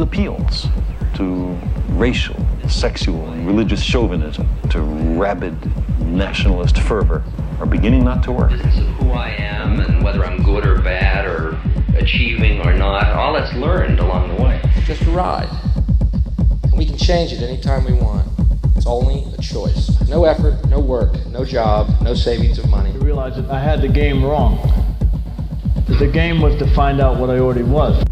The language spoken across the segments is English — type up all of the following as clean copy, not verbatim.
appeals to racial, sexual, and religious chauvinism, to rabid nationalist fervor, are beginning not to work. Business of who I am and whether I'm good or bad or achieving or not, all that's learned along the way. Just a ride. And we can change it anytime we want. It's only a choice. No effort, no work, no job, no savings of money. I realized that I had the game wrong. That the game was to find out what I already was.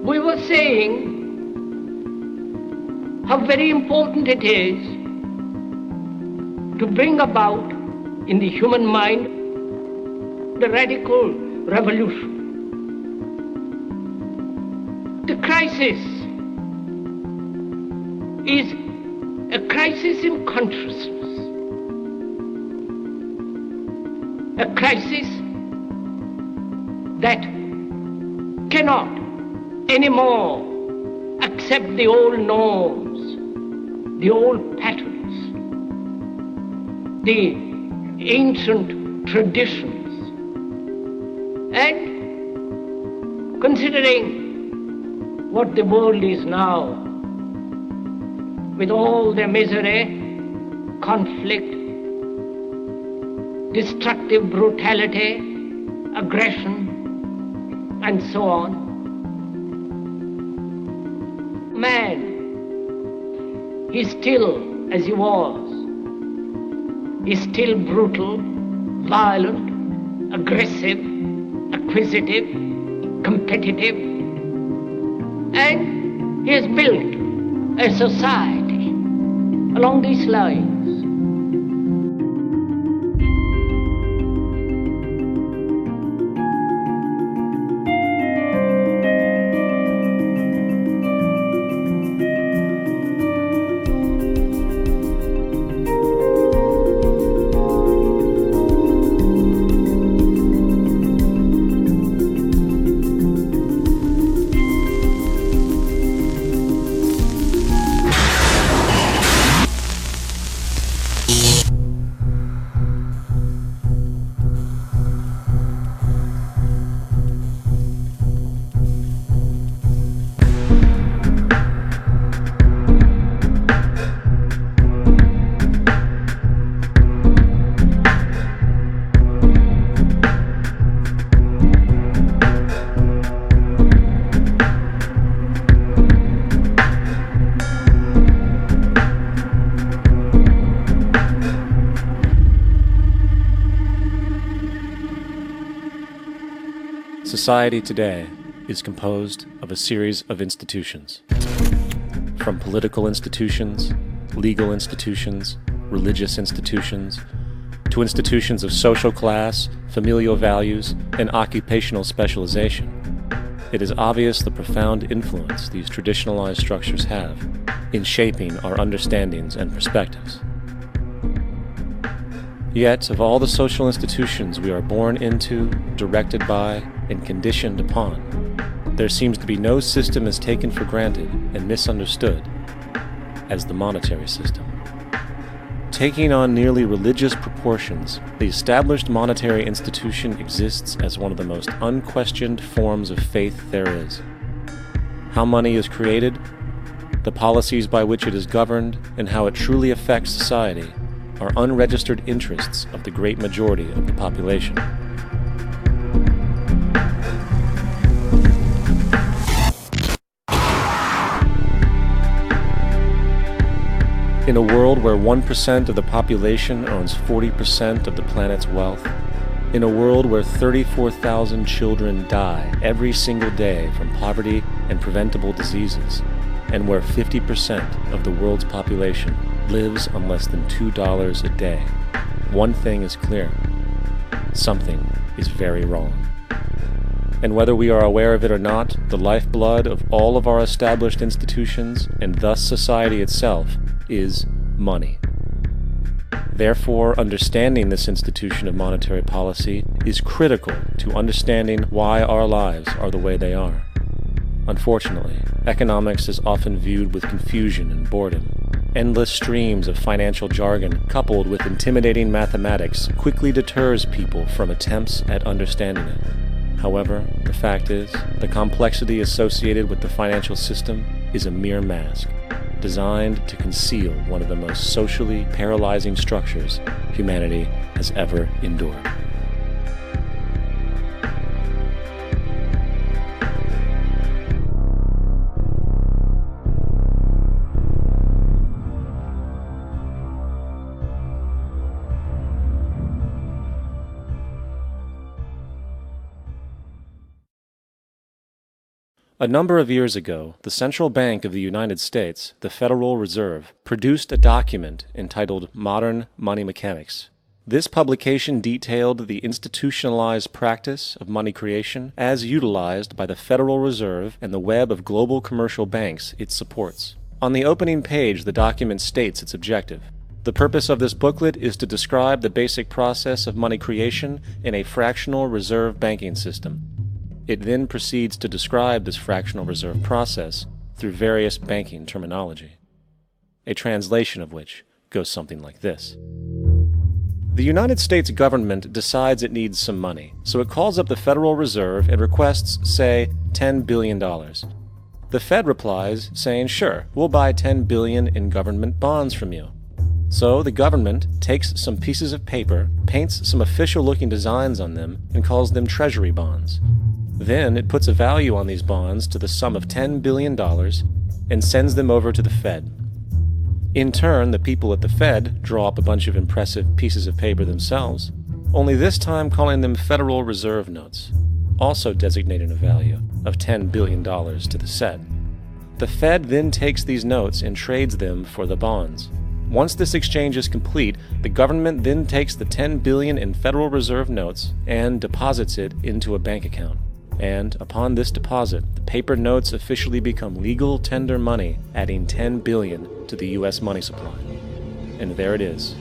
We were saying how very important it is to bring about in the human mind the radical revolution. The crisis is a crisis in consciousness, a crisis that cannot anymore accept the old norms, the old patterns, the ancient traditions. And considering what the world is now, with all their misery, conflict, destructive brutality, aggression, and so on, man is still as he was. He's still brutal, violent, aggressive, acquisitive, competitive, and he has built a society along these lines. Society today is composed of a series of institutions. From political institutions, legal institutions, religious institutions, to institutions of social class, familial values, and occupational specialization, it is obvious the profound influence these traditionalized structures have in shaping our understandings and perspectives. Yet, of all the social institutions we are born into, directed by, and conditioned upon, there seems to be no system as taken for granted and misunderstood as the monetary system. Taking on nearly religious proportions, the established monetary institution exists as one of the most unquestioned forms of faith there is. How money is created, the policies by which it is governed, and how it truly affects society are unregistered interests of the great majority of the population. In a world where 1% of the population owns 40% of the planet's wealth, in a world where 34,000 children die every single day from poverty and preventable diseases, and where 50% of the world's population lives on less than $2 a day, one thing is clear: something is very wrong. And whether we are aware of it or not, the lifeblood of all of our established institutions, and thus society itself, is money. Therefore, understanding this institution of monetary policy is critical to understanding why our lives are the way they are. Unfortunately, economics is often viewed with confusion and boredom. Endless streams of financial jargon coupled with intimidating mathematics quickly deters people from attempts at understanding it. However, the fact is, the complexity associated with the financial system is a mere mask, designed to conceal one of the most socially paralyzing structures humanity has ever endured. A number of years ago, the Central Bank of the United States, the Federal Reserve, produced a document entitled Modern Money Mechanics. This publication detailed the institutionalized practice of money creation as utilized by the Federal Reserve and the web of global commercial banks it supports. On the opening page, the document states its objective. The purpose of this booklet is to describe the basic process of money creation in a fractional reserve banking system. It then proceeds to describe this fractional reserve process through various banking terminology, a translation of which goes something like this. The United States government decides it needs some money, so it calls up the Federal Reserve and requests, say, $10 billion. The Fed replies, saying, sure, we'll buy $10 billion in government bonds from you. So the government takes some pieces of paper, paints some official-looking designs on them, and calls them treasury bonds. Then it puts a value on these bonds to the sum of $10 billion and sends them over to the Fed. In turn, the people at the Fed draw up a bunch of impressive pieces of paper themselves, only this time calling them Federal Reserve notes, also designating a value of $10 billion to the Fed. The Fed then takes these notes and trades them for the bonds. Once this exchange is complete, the government then takes the $10 billion in Federal Reserve notes and deposits it into a bank account. And upon this deposit, the paper notes officially become legal tender money, adding $10 billion to the U.S. money supply. And there it is.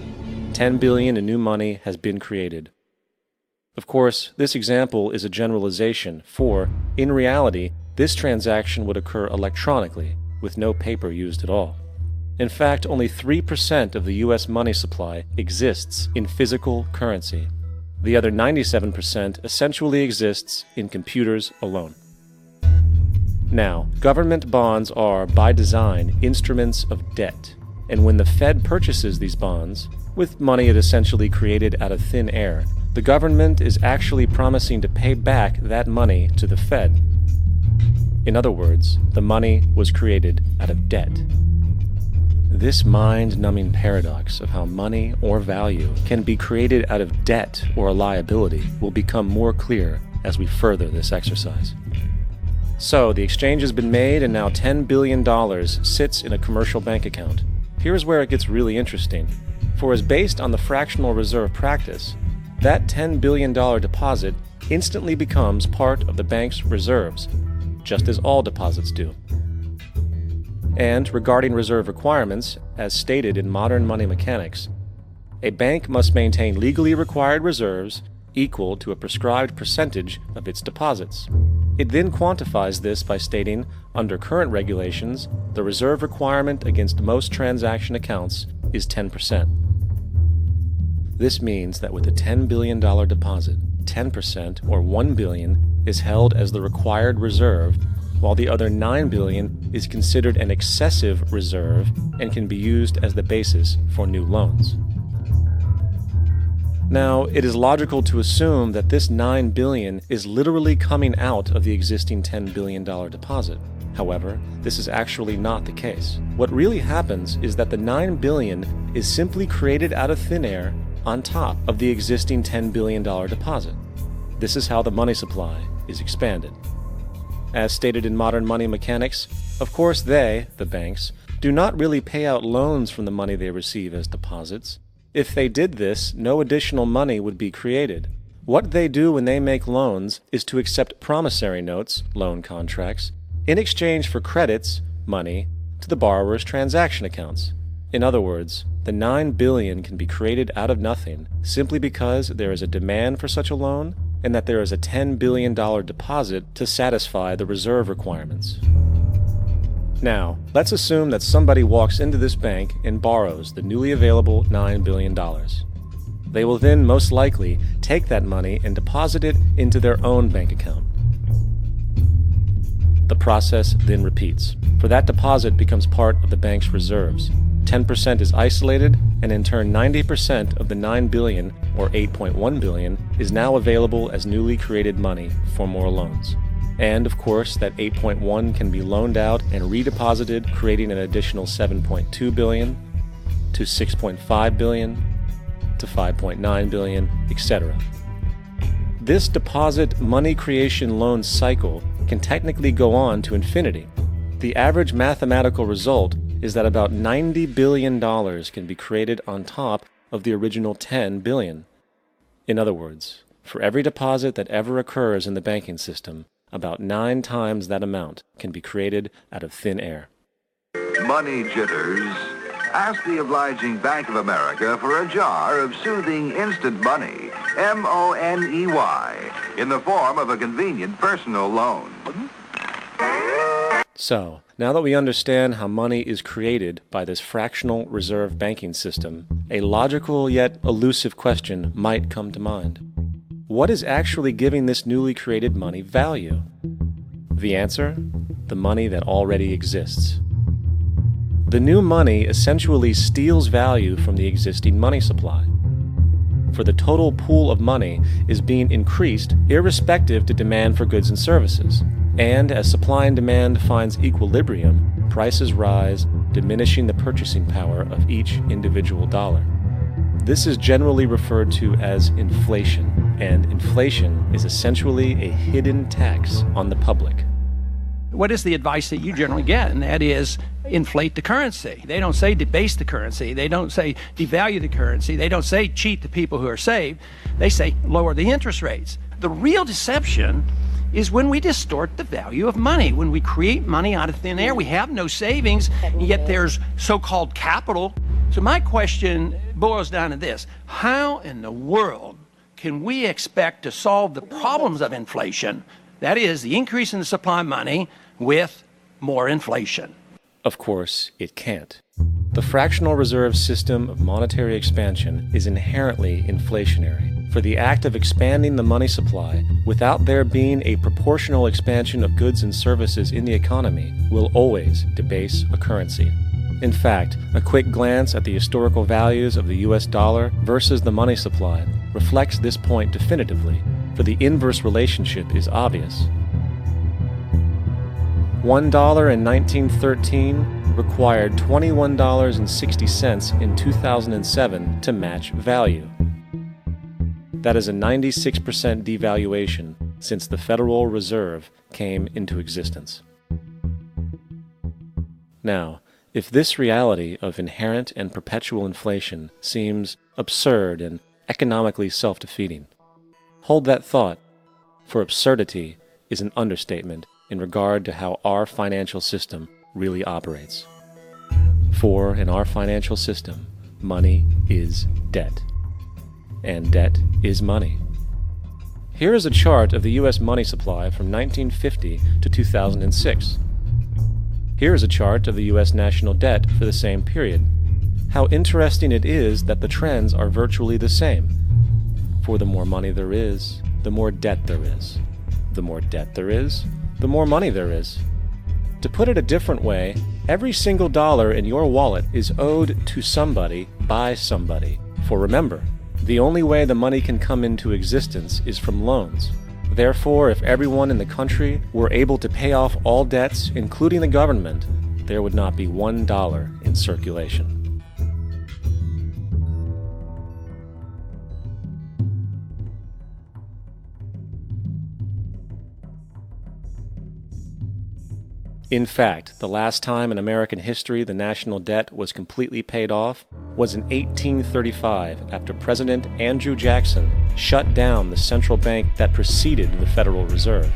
$10 billion in new money has been created. Of course, this example is a generalization, for, in reality, this transaction would occur electronically, with no paper used at all. In fact, only 3% of the U.S. money supply exists in physical currency. The other 97% essentially exists in computers alone. Now, government bonds are, by design, instruments of debt, and when the Fed purchases these bonds, with money it essentially created out of thin air, the government is actually promising to pay back that money to the Fed. In other words, the money was created out of debt. This mind-numbing paradox of how money or value can be created out of debt or a liability will become more clear as we further this exercise. So, the exchange has been made and now $10 billion sits in a commercial bank account. Here's where it gets really interesting. For as based on the fractional reserve practice, that $10 billion deposit instantly becomes part of the bank's reserves, just as all deposits do. And regarding reserve requirements, as stated in Modern Money Mechanics, a bank must maintain legally required reserves equal to a prescribed percentage of its deposits. It then quantifies this by stating, under current regulations, the reserve requirement against most transaction accounts is 10%. This means that with a $10 billion deposit, 10% or $1 billion is held as the required reserve, while the other $9 billion is considered an excessive reserve and can be used as the basis for new loans. Now, it is logical to assume that this $9 billion is literally coming out of the existing $10 billion deposit, However, this is actually not the case. What really happens is that the $9 billion is simply created out of thin air on top of the existing $10 billion deposit. This is how the money supply is expanded. As stated in modern money mechanics, of course they, the banks, do not really pay out loans from the money they receive as deposits. If they did this, no additional money would be created. What they do when they make loans is to accept promissory notes, loan contracts, in exchange for credits, money, to the borrower's transaction accounts. In other words, the $9 billion can be created out of nothing simply because there is a demand for such a loan and that there is a $10 billion deposit to satisfy the reserve requirements. Now, let's assume that somebody walks into this bank and borrows the newly available $9 billion. They will then most likely take that money and deposit it into their own bank account. The process then repeats, for that deposit becomes part of the bank's reserves. 10% is isolated, and in turn 90% of the $9 billion, or $8.1 billion, is now available as newly created money for more loans. And of course, that 8.1 can be loaned out and redeposited, creating an additional 7.2 billion, to 6.5 billion, to 5.9 billion, etc. This deposit money creation loan cycle can technically go on to infinity. The average mathematical result is that about $90 billion can be created on top of the original $10 billion. In other words, for every deposit that ever occurs in the banking system, about 9 times that amount can be created out of thin air. Money jitters? Ask the obliging Bank of America for a jar of soothing instant money, M-O-N-E-Y, in the form of a convenient personal loan. So, now that we understand how money is created by this fractional reserve banking system, a logical yet elusive question might come to mind. What is actually giving this newly created money value? The answer? The money that already exists. The new money essentially steals value from the existing money supply. For the total pool of money is being increased irrespective to demand for goods and services. And as supply and demand finds equilibrium, prices rise, diminishing the purchasing power of each individual dollar. This is generally referred to as inflation, and inflation is essentially a hidden tax on the public. What is the advice that you generally get? And that is inflate the currency. They don't say debase the currency. They don't say devalue the currency. They don't say cheat the people who are saved. They say lower the interest rates. The real deception is when we distort the value of money. When we create money out of thin air, we have no savings, and yet there's so-called capital. So my question boils down to this: how in the world can we expect to solve the problems of inflation, that is, the increase in the supply of money, with more inflation? Of course, it can't. The fractional reserve system of monetary expansion is inherently inflationary. For the act of expanding the money supply, without there being a proportional expansion of goods and services in the economy, will always debase a currency. In fact, a quick glance at the historical values of the US dollar versus the money supply reflects this point definitively, for the inverse relationship is obvious. $1 in 1913 required $21.60 in 2007 to match value. That is a 96% devaluation since the Federal Reserve came into existence. Now, if this reality of inherent and perpetual inflation seems absurd and economically self-defeating, hold that thought, for absurdity is an understatement in regard to how our financial system really operates. For in our financial system, money is debt. And debt is money. Here is a chart of the U.S. money supply from 1950 to 2006. Here is a chart of the U.S. national debt for the same period. How interesting it is that the trends are virtually the same. For the more money there is, the more debt there is. The more debt there is, the more money there is. To put it a different way, every single dollar in your wallet is owed to somebody by somebody. For remember, the only way the money can come into existence is from loans. Therefore, if everyone in the country were able to pay off all debts, including the government, there would not be $1 in circulation. In fact, the last time in American history the national debt was completely paid off was in 1835 after President Andrew Jackson shut down the central bank that preceded the Federal Reserve.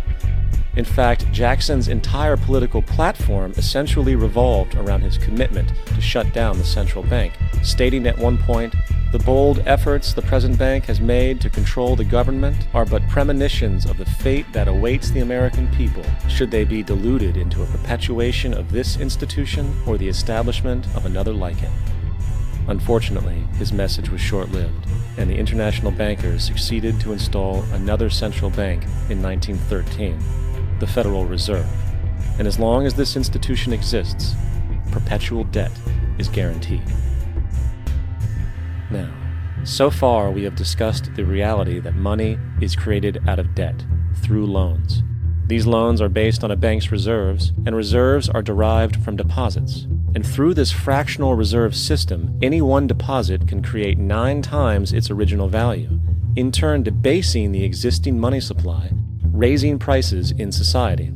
In fact, Jackson's entire political platform essentially revolved around his commitment to shut down the central bank, stating at one point, "The bold efforts the present bank has made to control the government are but premonitions of the fate that awaits the American people should they be deluded into a perpetuation of this institution or the establishment of another like it." Unfortunately, his message was short-lived, and the international bankers succeeded to install another central bank in 1913, the Federal Reserve. And as long as this institution exists, perpetual debt is guaranteed. Now, so far we have discussed the reality that money is created out of debt, through loans. These loans are based on a bank's reserves, and reserves are derived from deposits. And through this fractional reserve system, any one deposit can create 9 times its original value, in turn debasing the existing money supply, raising prices in society.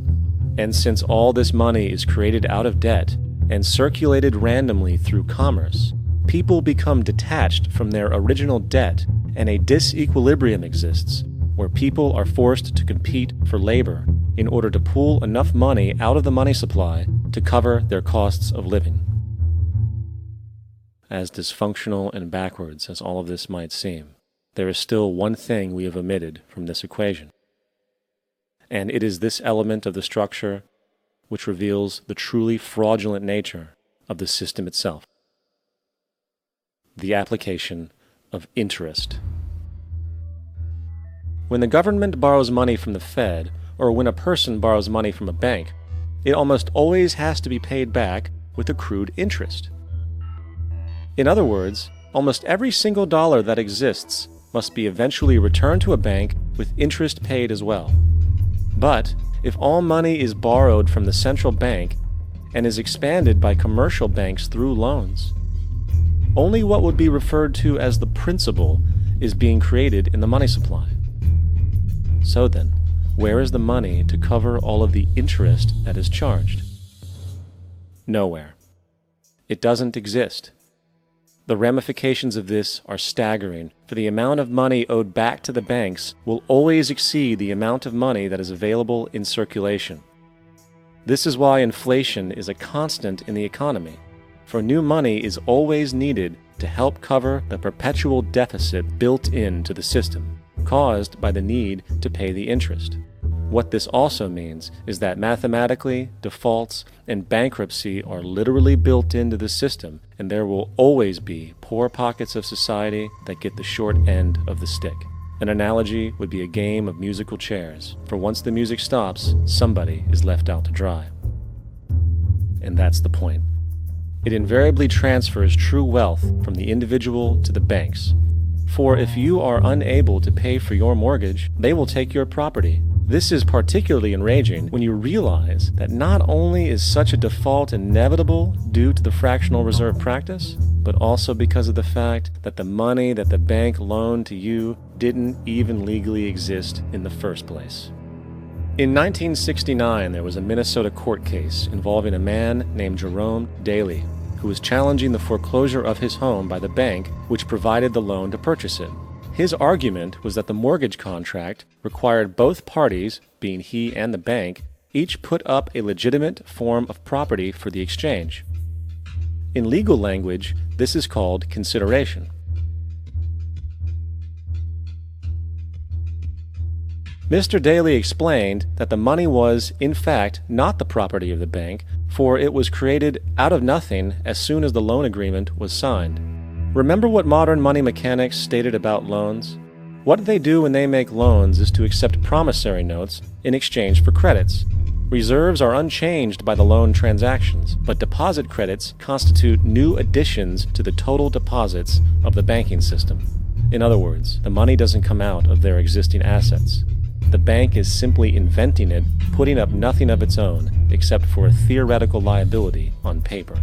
And since all this money is created out of debt and circulated randomly through commerce, people become detached from their original debt, and a disequilibrium exists where people are forced to compete for labor in order to pool enough money out of the money supply to cover their costs of living. As dysfunctional and backwards as all of this might seem, there is still one thing we have omitted from this equation. And it is this element of the structure which reveals the truly fraudulent nature of the system itself: the application of interest. When the government borrows money from the Fed, or when a person borrows money from a bank, it almost always has to be paid back with accrued interest. In other words, almost every single dollar that exists must be eventually returned to a bank with interest paid as well. But if all money is borrowed from the central bank and is expanded by commercial banks through loans, only what would be referred to as the principal is being created in the money supply. So then, where is the money to cover all of the interest that is charged? Nowhere. It doesn't exist. The ramifications of this are staggering, for the amount of money owed back to the banks will always exceed the amount of money that is available in circulation. This is why inflation is a constant in the economy, for new money is always needed to help cover the perpetual deficit built into the system, caused by the need to pay the interest. What this also means is that mathematically, defaults and bankruptcy are literally built into the system, and there will always be poor pockets of society that get the short end of the stick. An analogy would be a game of musical chairs, for once the music stops, somebody is left out to dry. And that's the point. It invariably transfers true wealth from the individual to the banks. For if you are unable to pay for your mortgage, they will take your property. This is particularly enraging when you realize that not only is such a default inevitable due to the fractional reserve practice, but also because of the fact that the money that the bank loaned to you didn't even legally exist in the first place. In 1969, there was a Minnesota court case involving a man named Jerome Daly, who was challenging the foreclosure of his home by the bank which provided the loan to purchase it. His argument was that the mortgage contract required both parties, being he and the bank, each put up a legitimate form of property for the exchange. In legal language, this is called consideration. Mr. Daly explained that the money was, in fact, not the property of the bank, for it was created out of nothing as soon as the loan agreement was signed. Remember what modern money mechanics stated about loans? What they do when they make loans is to accept promissory notes in exchange for credits. Reserves are unchanged by the loan transactions, but deposit credits constitute new additions to the total deposits of the banking system. In other words, the money doesn't come out of their existing assets. the bank is simply inventing it, putting up nothing of its own except for a theoretical liability on paper.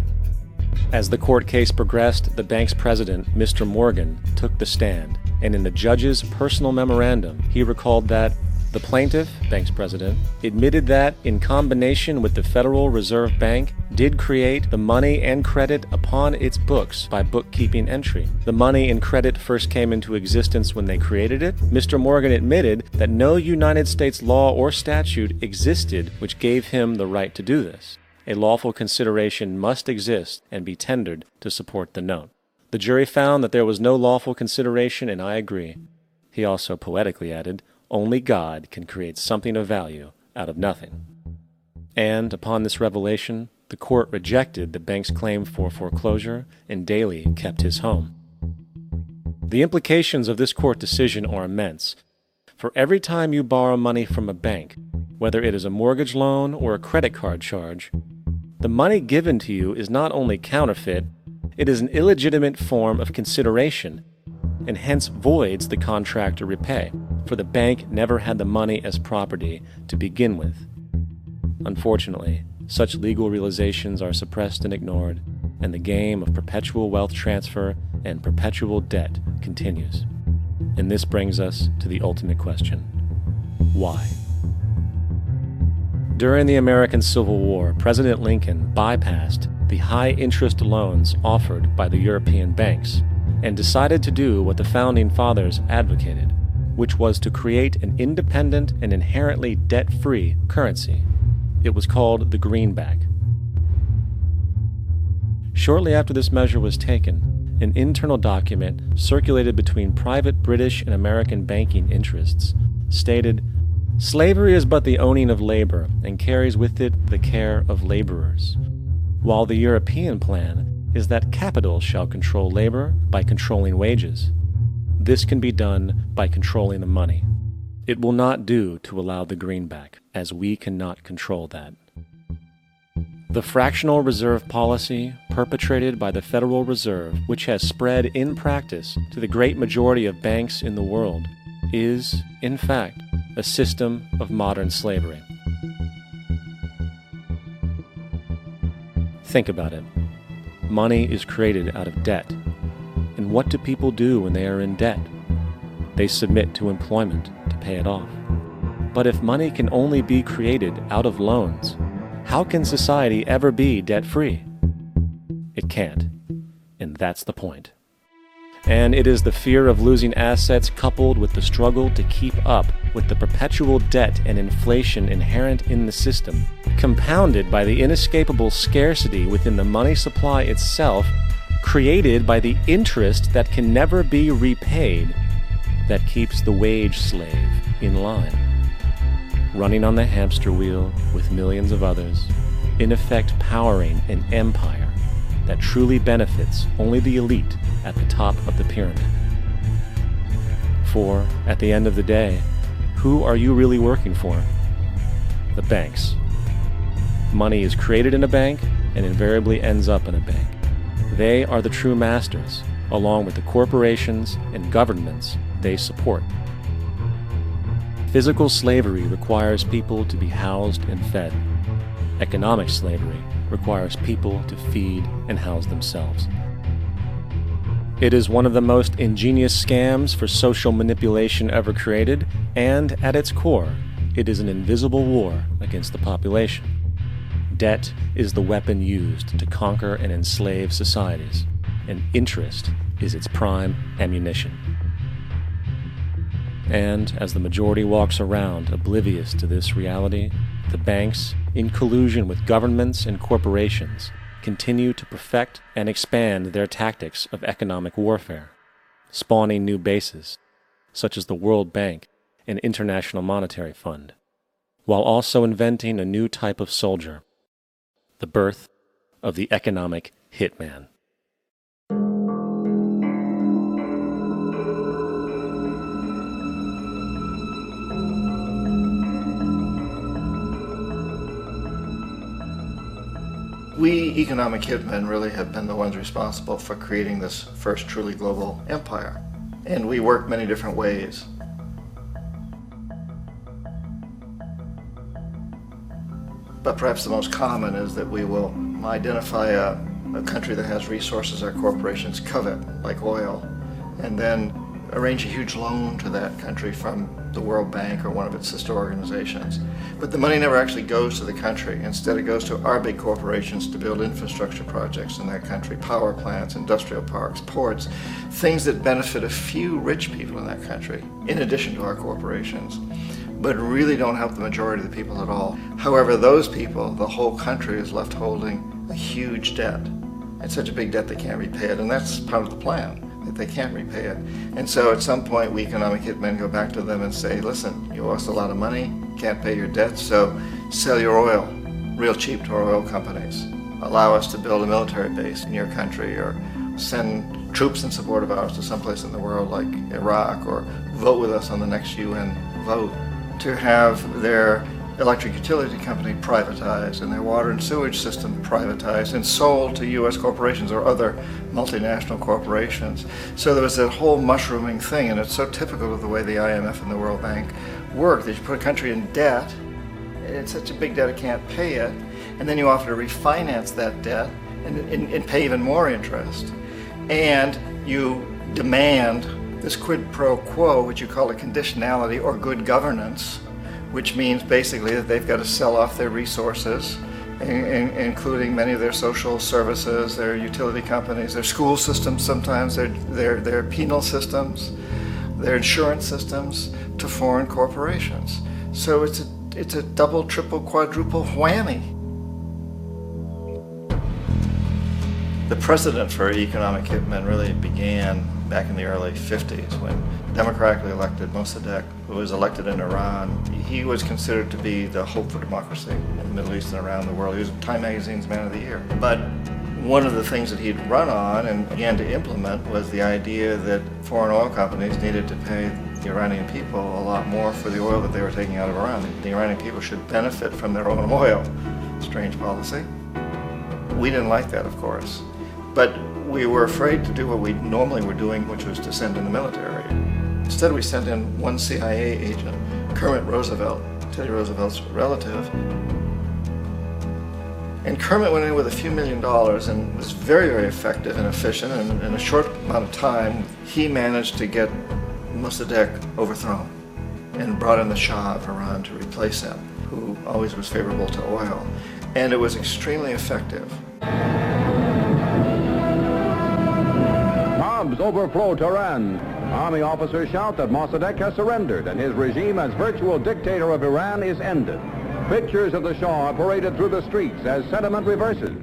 As the court case progressed, the bank's president, Mr. Morgan, took the stand, and in the judge's personal memorandum, he recalled that the plaintiff, bank's president, admitted that, in combination with the Federal Reserve Bank, did create the money and credit upon its books by bookkeeping entry. The money and credit first came into existence when they created it. Mr. Morgan admitted that no United States law or statute existed which gave him the right to do this. A lawful consideration must exist and be tendered to support the note. The jury found that there was no lawful consideration, and I agree. He also poetically added, "Only God can create something of value out of nothing." And upon this revelation, the court rejected the bank's claim for foreclosure, and Daly kept his home. The implications of this court decision are immense. For every time you borrow money from a bank, whether it is a mortgage loan or a credit card charge, the money given to you is not only counterfeit, it is an illegitimate form of consideration, and hence voids the contract to repay, for the bank never had the money as property to begin with. Unfortunately, such legal realizations are suppressed and ignored, and the game of perpetual wealth transfer and perpetual debt continues. And this brings us to the ultimate question: why? During the American Civil War, President Lincoln bypassed the high-interest loans offered by the European banks and decided to do what the Founding Fathers advocated, which was to create an independent and inherently debt-free currency. It was called the greenback. Shortly after this measure was taken, an internal document circulated between private British and American banking interests stated, "Slavery is but the owning of labor, and carries with it the care of laborers, while the European plan is that capital shall control labor by controlling wages. This can be done by controlling the money. It will not do to allow the greenback, as we cannot control that." The fractional reserve policy perpetrated by the Federal Reserve, which has spread in practice to the great majority of banks in the world, is, in fact, a system of modern slavery. Think about it. Money is created out of debt. And what do people do when they are in debt? They submit to employment to pay it off. But if money can only be created out of loans, how can society ever be debt-free? It can't. And that's the point. And it is the fear of losing assets coupled with the struggle to keep up with the perpetual debt and inflation inherent in the system, compounded by the inescapable scarcity within the money supply itself, created by the interest that can never be repaid, that keeps the wage slave in line, running on the hamster wheel with millions of others, in effect powering an empire that truly benefits only the elite at the top of the pyramid. For, at the end of the day, who are you really working for? The banks. Money is created in a bank and invariably ends up in a bank. They are the true masters, along with the corporations and governments they support. Physical slavery requires people to be housed and fed. Economic slavery requires people to feed and house themselves. It is one of the most ingenious scams for social manipulation ever created, and at its core, it is an invisible war against the population. Debt is the weapon used to conquer and enslave societies, and interest is its prime ammunition. And as the majority walks around oblivious to this reality, the banks, in collusion with governments and corporations, continue to perfect and expand their tactics of economic warfare, spawning new bases, such as the World Bank and International Monetary Fund, while also inventing a new type of soldier, the birth of the economic hitman. We economic hitmen really have been the ones responsible for creating this first truly global empire. And we work many different ways. But perhaps the most common is that we will identify a country that has resources our corporations covet, like oil, and then arrange a huge loan to that country from the World Bank or one of its sister organizations. But the money never actually goes to the country. Instead, it goes to our big corporations to build infrastructure projects in that country, power plants, industrial parks, ports, things that benefit a few rich people in that country, in addition to our corporations, but really don't help the majority of the people at all. However, those people, the whole country is left holding a huge debt. It's such a big debt they can't repay it, and that's part of the plan, that they can't repay it. And so at some point, we economic hitmen go back to them and say, listen, you owe us a lot of money, can't pay your debt, so sell your oil real cheap to our oil companies. Allow us to build a military base in your country, or send troops in support of ours to someplace in the world like Iraq, or vote with us on the next UN vote. To have their electric utility company privatized and their water and sewage system privatized and sold to U.S. corporations or other multinational corporations. So there was that whole mushrooming thing, and it's so typical of the way the IMF and the World Bank work, that you put a country in debt, and it's such a big debt it can't pay it, and then you offer to refinance that debt and pay even more interest. And you demand this quid pro quo, which you call a conditionality or good governance, which means basically that they've got to sell off their resources, including many of their social services, their utility companies, their school systems sometimes, their penal systems, their insurance systems, to foreign corporations. So it's a double, triple, quadruple whammy. The precedent for economic hitmen really began back in the early 50s when democratically elected Mossadegh, who was elected in Iran, he was considered to be the hope for democracy in the Middle East and around the world. He was Time Magazine's Man of the Year. But one of the things that he'd run on and began to implement was the idea that foreign oil companies needed to pay the Iranian people a lot more for the oil that they were taking out of Iran. The Iranian people should benefit from their own oil. Strange policy. We didn't like that, of course. But we were afraid to do what we normally were doing, which was to send in the military. Instead, we sent in one CIA agent, Kermit Roosevelt, Teddy Roosevelt's relative. And Kermit went in with a few $1 million and was very, very effective and efficient. And in a short amount of time, he managed to get Mossadegh overthrown and brought in the Shah of Iran to replace him, who always was favorable to oil. And it was extremely effective. Bombs overflow Tehran. Army officers shout that Mossadegh has surrendered and his regime as virtual dictator of Iran is ended. Pictures of the Shah are paraded through the streets as sentiment reverses.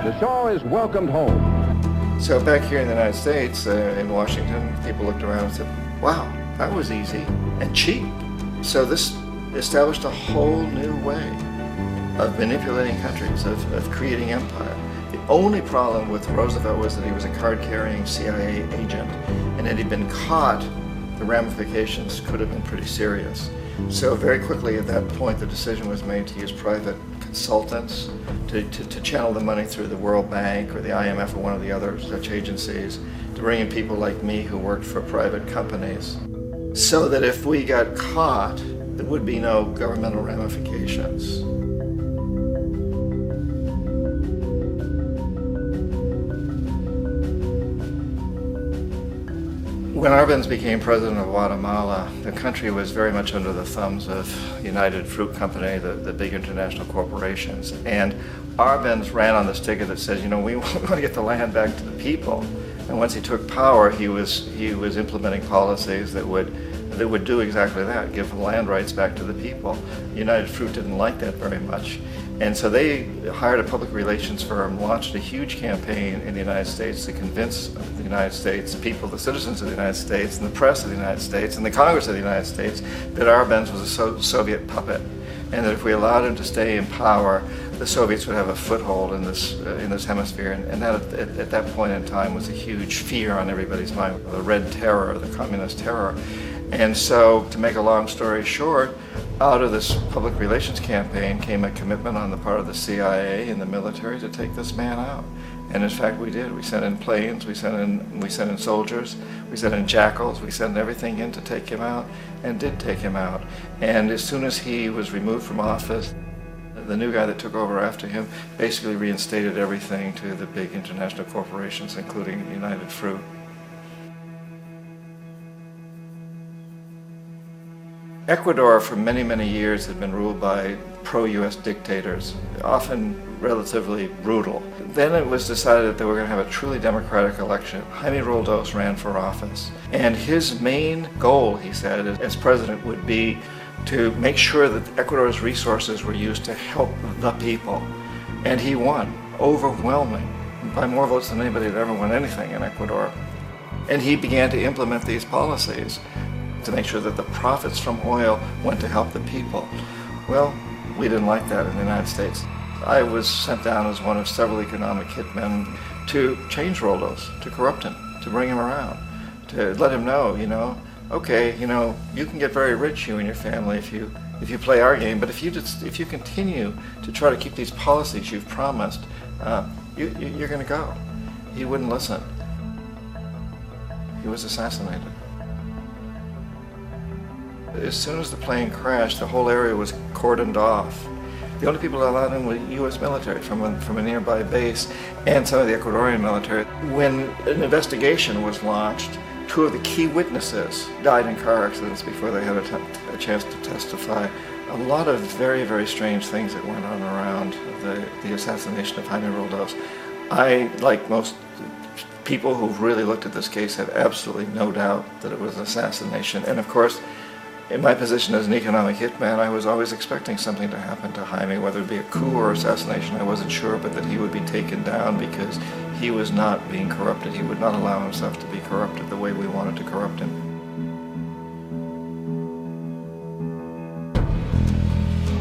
The Shah is welcomed home. So back here in the United States, in Washington, people looked around and said, wow, that was easy and cheap. So this established a whole new way of manipulating countries, of creating empire. The only problem with Roosevelt was that he was a card-carrying CIA agent, and had he been caught, the ramifications could have been pretty serious. So very quickly at that point, the decision was made to use private consultants to channel the money through the World Bank or the IMF or one of the other such agencies, to bring in people like me who worked for private companies, so that if we got caught, there would be no governmental ramifications. When Arbenz became president of Guatemala, the country was very much under the thumbs of United Fruit Company, the big international corporations. And Arbenz ran on this ticket that says, you know, we want to get the land back to the people. And once he took power, he was implementing policies that would do exactly that, give land rights back to the people. United Fruit didn't like that very much. And so they hired a public relations firm, launched a huge campaign in the United States to convince the United States people, the citizens of the United States, and the press of the United States, and the Congress of the United States, that Arbenz was a Soviet puppet, and that if we allowed him to stay in power, the Soviets would have a foothold in this hemisphere. And that, at that point in time, was a huge fear on everybody's mind, the Red Terror, the Communist Terror. And so, to make a long story short, Out of this public relations campaign came a commitment on the part of the CIA and the military to take this man out. And in fact, we did. We sent in planes, we sent in soldiers, we sent in jackals, we sent everything in to take him out, and did take him out. And as soon as he was removed from office, the new guy that took over after him basically reinstated everything to the big international corporations, including United Fruit. Ecuador for many, many years had been ruled by pro-US dictators, often relatively brutal. Then it was decided that they were going to have a truly democratic election. Jaime Roldos ran for office, and his main goal, he said, as president would be to make sure that Ecuador's resources were used to help the people. And he won, overwhelming, by more votes than anybody had ever won anything in Ecuador. And he began to implement these policies to make sure that the profits from oil went to help the people. Well, we didn't like that in the United States. I was sent down as one of several economic hitmen to change Roldos, to corrupt him, to bring him around, to let him know, okay, you can get very rich, you and your family, if you play our game, but if you continue to try to keep these policies you've promised, you're going to go. He wouldn't listen. He was assassinated. As soon as the plane crashed, the whole area was cordoned off. The only people allowed in were U.S. military from a nearby base and some of the Ecuadorian military. When an investigation was launched, 2 of the key witnesses died in car accidents before they had a chance to testify. A lot of very, very strange things that went on around the assassination of Jaime Roldos. I, like most people who've really looked at this case, have absolutely no doubt that it was an assassination. And of course, in my position as an economic hitman, I was always expecting something to happen to Jaime, whether it be a coup or assassination, I wasn't sure, but that he would be taken down because he was not being corrupted. He would not allow himself to be corrupted the way we wanted to corrupt him.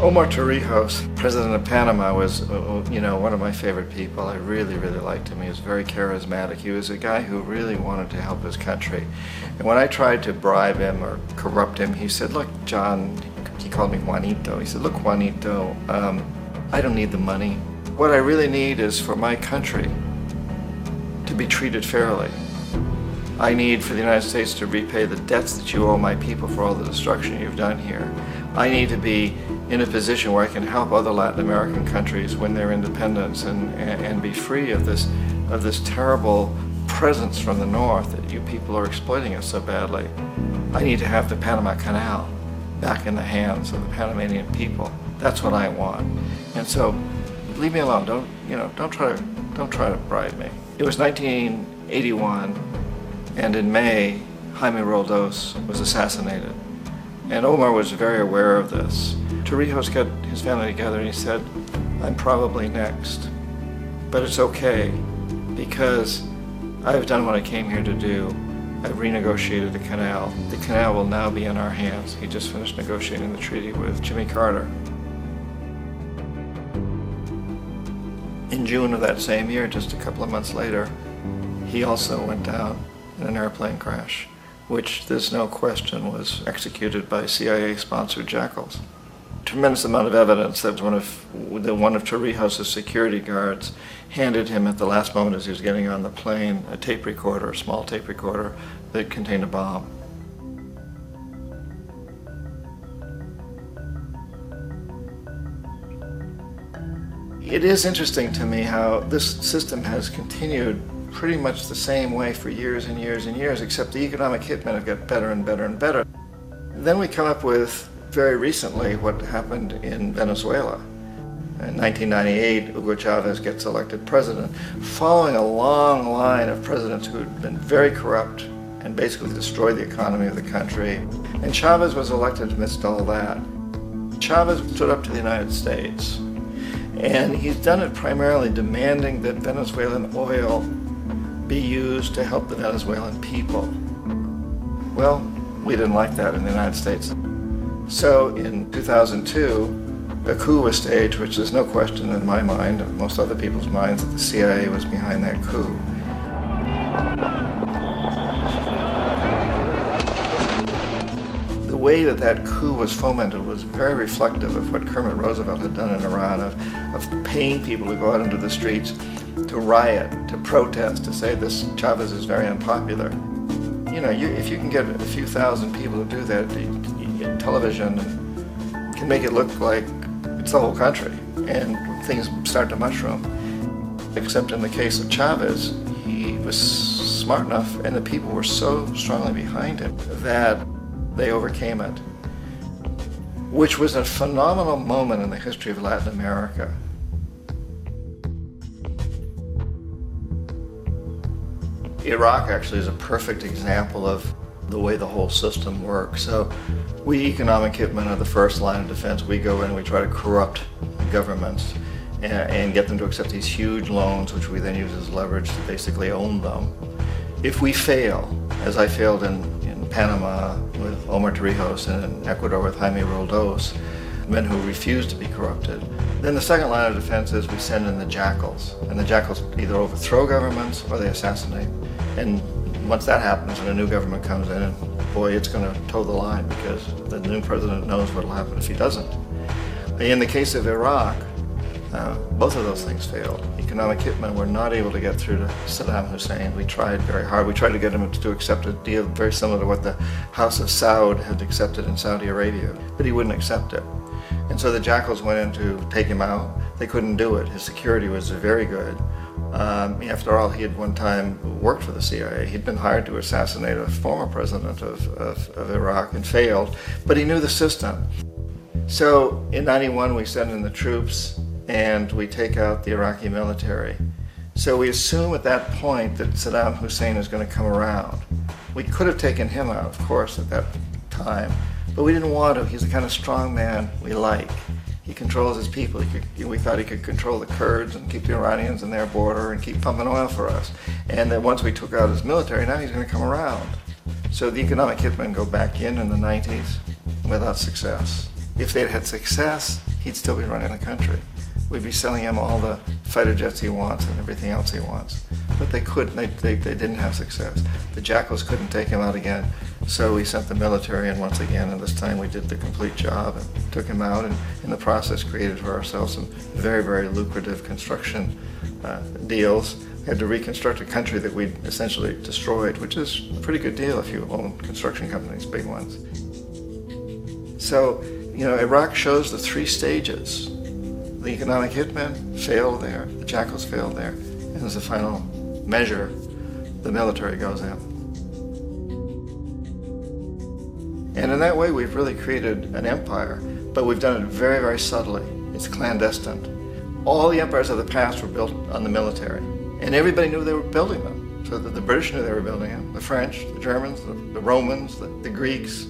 Omar Torrijos, president of Panama, was one of my favorite people. I really, really liked him. He was very charismatic. He was a guy who really wanted to help his country. And when I tried to bribe him or corrupt him, he said, look, John, he called me Juanito. He said, look, Juanito, I don't need the money. What I really need is for my country to be treated fairly. I need for the United States to repay the debts that you owe my people for all the destruction you've done here. I need to be in a position where I can help other Latin American countries win their independence and be free of this terrible presence from the north that you people are exploiting us so badly. I need to have the Panama Canal back in the hands of the Panamanian people. That's what I want. And so, leave me alone. Don't try to bribe me. It was 1981, and in May, Jaime Roldos was assassinated. And Omar was very aware of this. Torrijos got his family together and he said, I'm probably next, but it's okay because I've done what I came here to do. I've renegotiated the canal. The canal will now be in our hands. He just finished negotiating the treaty with Jimmy Carter. In June of that same year, just a couple of months later, he also went down in an airplane crash, which there's no question was executed by CIA-sponsored jackals. Tremendous amount of evidence that one of Torrijos' security guards handed him at the last moment as he was getting on the plane a tape recorder, a small tape recorder that contained a bomb. It is interesting to me how this system has continued pretty much the same way for years and years and years, except the economic hitmen have got better and better and better. Then we come up with, very recently, what happened in Venezuela. In 1998, Hugo Chavez gets elected president, following a long line of presidents who had been very corrupt and basically destroyed the economy of the country. And Chavez was elected amidst all that. Chavez stood up to the United States, and he's done it primarily demanding that Venezuelan oil be used to help the Venezuelan people. Well, we didn't like that in the United States. So in 2002, a coup was staged, which there's no question in my mind, and most other people's minds, that the CIA was behind that coup. The way that that coup was fomented was very reflective of what Kermit Roosevelt had done in Iran, of paying people to go out into the streets, to riot, to protest, to say this Chavez is very unpopular. You know, if you can get a few thousand people to do that, television can make it look like it's the whole country, and things start to mushroom. Except in the case of Chavez, he was smart enough, and the people were so strongly behind him that they overcame it, which was a phenomenal moment in the history of Latin America. Iraq actually is a perfect example of the way the whole system works. So we economic hitmen are the first line of defense. We go in and we try to corrupt governments and get them to accept these huge loans, which we then use as leverage to basically own them. If we fail, as I failed in Panama with Omar Torrijos and in Ecuador with Jaime Roldos, men who refuse to be corrupted, then the second line of defense is we send in the jackals. And the jackals either overthrow governments or they assassinate. And once that happens and a new government comes in, and boy, it's going to toe the line because the new president knows what will happen if he doesn't. In the case of Iraq, both of those things failed. Economic hitmen were not able to get through to Saddam Hussein. We tried very hard. We tried to get him to accept a deal very similar to what the House of Saud had accepted in Saudi Arabia, but he wouldn't accept it. And so the jackals went in to take him out. They couldn't do it. His security was very good. After all, he had one time worked for the CIA. He'd been hired to assassinate a former president of Iraq and failed, but he knew the system. So in '91, we send in the troops and we take out the Iraqi military. So we assume at that point that Saddam Hussein is going to come around. We could have taken him out, of course, at that time, but we didn't want to. He's the kind of strong man we like. He controls his people. We thought he could control the Kurds and keep the Iranians in their border and keep pumping oil for us. And then once we took out his military, now he's going to come around. So the economic hitmen go back in the 90s without success. If they'd had success, he'd still be running the country. We'd be selling him all the fighter jets he wants and everything else he wants. But they couldn't, they didn't have success. The jackals couldn't take him out again, so we sent the military in once again, and this time we did the complete job and took him out, and in the process created for ourselves some very, very lucrative construction deals. We had to reconstruct a country that we'd essentially destroyed, which is a pretty good deal if you own construction companies, big ones. So, you know, Iraq shows the three stages. The economic hitmen failed there, the jackals failed there, and as a final measure, the military goes in. And in that way, we've really created an empire, but we've done it very, very subtly. It's clandestine. All the empires of the past were built on the military, and everybody knew they were building them. So that the British knew they were building them, the French, the Germans, the Romans, the Greeks.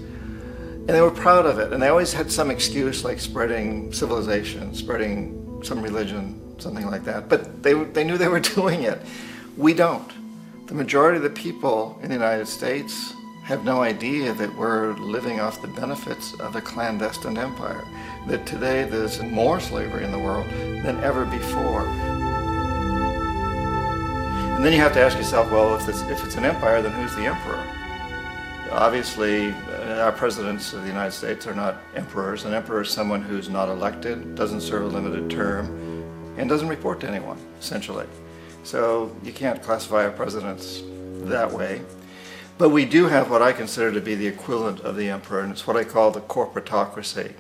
And they were proud of it, and they always had some excuse like spreading civilization, spreading some religion, something like that. But they knew they were doing it. We don't. The majority of the people in the United States have no idea that we're living off the benefits of a clandestine empire, that today there's more slavery in the world than ever before. And then you have to ask yourself, well, if it's an empire, then who's the emperor? Obviously, our presidents of the United States are not emperors. An emperor is someone who's not elected, doesn't serve a limited term, and doesn't report to anyone, essentially. So you can't classify our presidents that way. But we do have what I consider to be the equivalent of the emperor, and it's what I call the corporatocracy.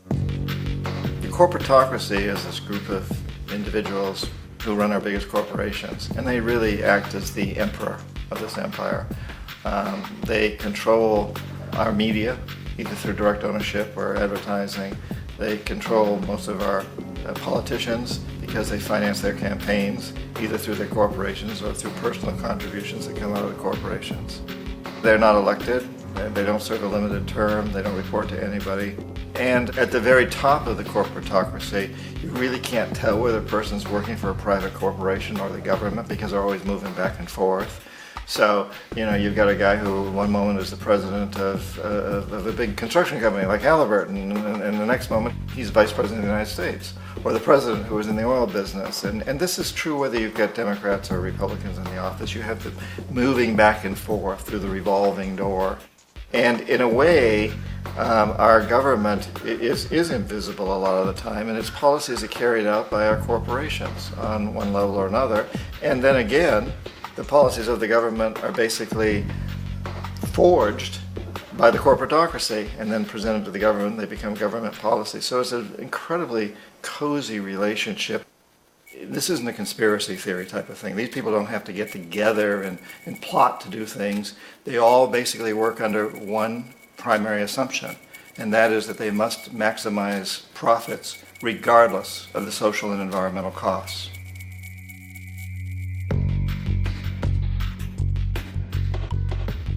The corporatocracy is this group of individuals who run our biggest corporations, and they really act as the emperor of this empire. They control our media, either through direct ownership or advertising. They control most of our politicians because they finance their campaigns, either through their corporations or through personal contributions that come out of the corporations. They're not elected, they don't serve a limited term, they don't report to anybody. And at the very top of the corporatocracy, you really can't tell whether a person's working for a private corporation or the government because they're always moving back and forth. So, you know, you've got a guy who one moment is the president of a big construction company like Halliburton, and the next moment he's vice president of the United States, or the president who is in the oil business. And this is true whether you've got Democrats or Republicans in the office. You have them moving back and forth through the revolving door. And in a way, our government is invisible a lot of the time, and its policies are carried out by our corporations on one level or another. And then again, the policies of the government are basically forged by the corporatocracy and then presented to the government. They become government policy. So it's an incredibly cozy relationship. This isn't a conspiracy theory type of thing. These people don't have to get together and plot to do things. They all basically work under one primary assumption, and that is that they must maximize profits regardless of the social and environmental costs.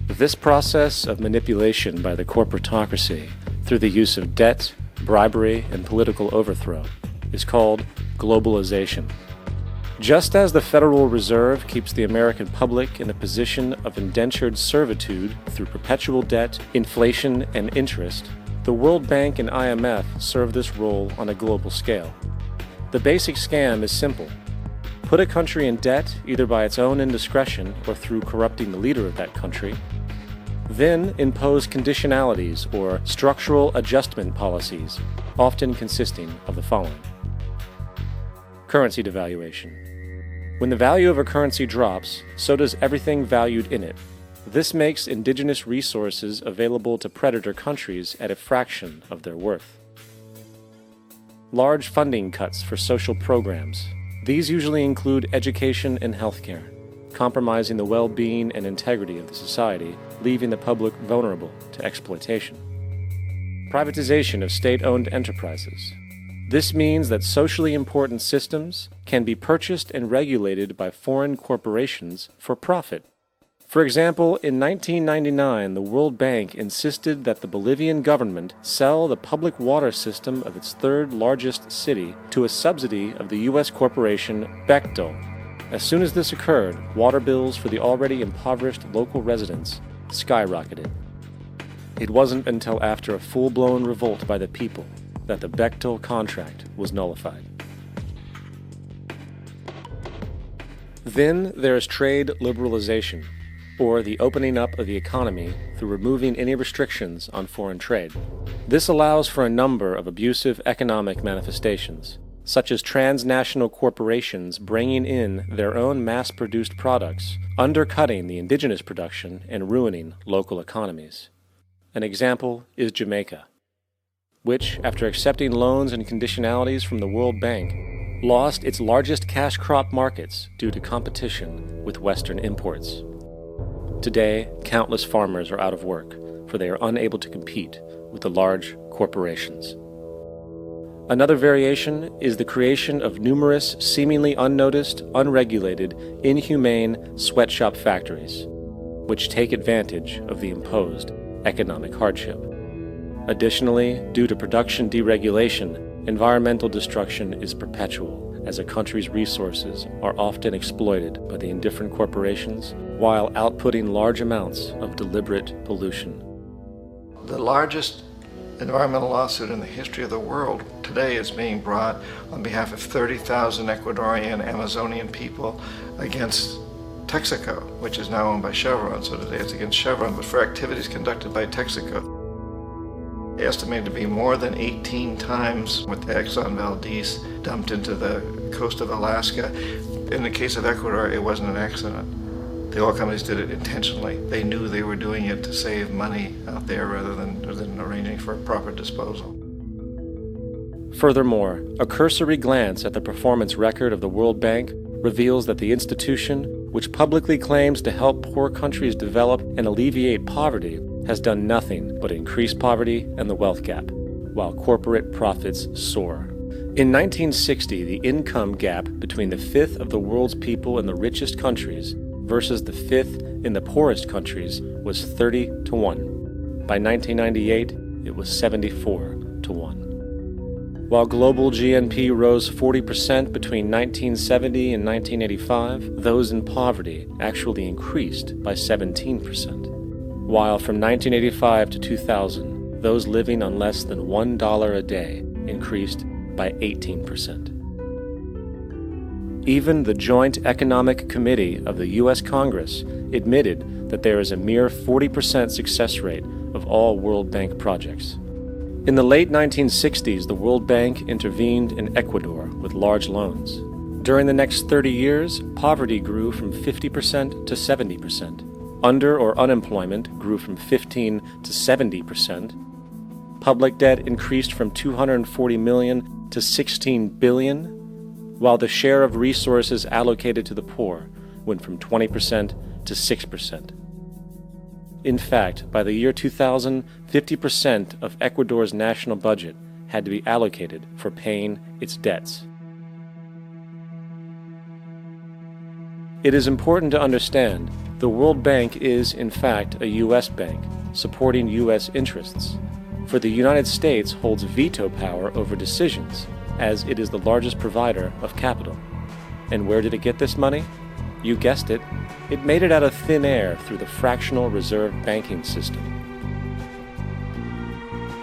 This process of manipulation by the corporatocracy through the use of debt, bribery, and political overthrow is called globalization. Just as the Federal Reserve keeps the American public in a position of indentured servitude through perpetual debt, inflation, and interest, the World Bank and IMF serve this role on a global scale. The basic scam is simple. Put a country in debt either by its own indiscretion or through corrupting the leader of that country, then impose conditionalities or structural adjustment policies, often consisting of the following. Currency devaluation. When the value of a currency drops, so does everything valued in it. This makes indigenous resources available to predator countries at a fraction of their worth. Large funding cuts for social programs. These usually include education and healthcare, compromising the well-being and integrity of the society, leaving the public vulnerable to exploitation. Privatization of state-owned enterprises. This means that socially important systems can be purchased and regulated by foreign corporations for profit. For example, in 1999, the World Bank insisted that the Bolivian government sell the public water system of its third largest city to a subsidy of the U.S. corporation Bechtel. As soon as this occurred, water bills for the already impoverished local residents skyrocketed. It wasn't until after a full-blown revolt by the people that the Bechtel contract was nullified. Then there is trade liberalization, or the opening up of the economy through removing any restrictions on foreign trade. This allows for a number of abusive economic manifestations, such as transnational corporations bringing in their own mass-produced products, undercutting the indigenous production and ruining local economies. An example is Jamaica, which, after accepting loans and conditionalities from the World Bank, lost its largest cash crop markets due to competition with Western imports. Today, countless farmers are out of work, for they are unable to compete with the large corporations. Another variation is the creation of numerous, seemingly unnoticed, unregulated, inhumane sweatshop factories, which take advantage of the imposed economic hardship. Additionally, due to production deregulation, environmental destruction is perpetual, as a country's resources are often exploited by the indifferent corporations while outputting large amounts of deliberate pollution. The largest environmental lawsuit in the history of the world today is being brought on behalf of 30,000 Ecuadorian Amazonian people against Texaco, which is now owned by Chevron. So today it's against Chevron, but for activities conducted by Texaco. Estimated to be more than 18 times what the Exxon Valdez dumped into the coast of Alaska. In the case of Ecuador, it wasn't an accident. The oil companies did it intentionally. They knew they were doing it to save money out there rather than arranging for proper disposal. Furthermore, a cursory glance at the performance record of the World Bank reveals that the institution, which publicly claims to help poor countries develop and alleviate poverty, has done nothing but increase poverty and the wealth gap, while corporate profits soar. In 1960, the income gap between the fifth of the world's people in the richest countries versus the fifth in the poorest countries was 30 to 1. By 1998, it was 74 to 1. While global GNP rose 40% between 1970 and 1985, those in poverty actually increased by 17%. While from 1985 to 2000, those living on less than $1 a day increased by 18%. Even the Joint Economic Committee of the U.S. Congress admitted that there is a mere 40% success rate of all World Bank projects. In the late 1960s, the World Bank intervened in Ecuador with large loans. During the next 30 years, poverty grew from 50% to 70%. Under or unemployment grew from 15 to 70%. Public debt increased from 240 million to 16 billion, while the share of resources allocated to the poor went from 20% to 6%. In fact, by the year 2000, 50% of Ecuador's national budget had to be allocated for paying its debts. It is important to understand the World Bank is, in fact, a U.S. bank, supporting U.S. interests. For the United States holds veto power over decisions, as it is the largest provider of capital. And where did it get this money? You guessed it. It made it out of thin air through the fractional reserve banking system.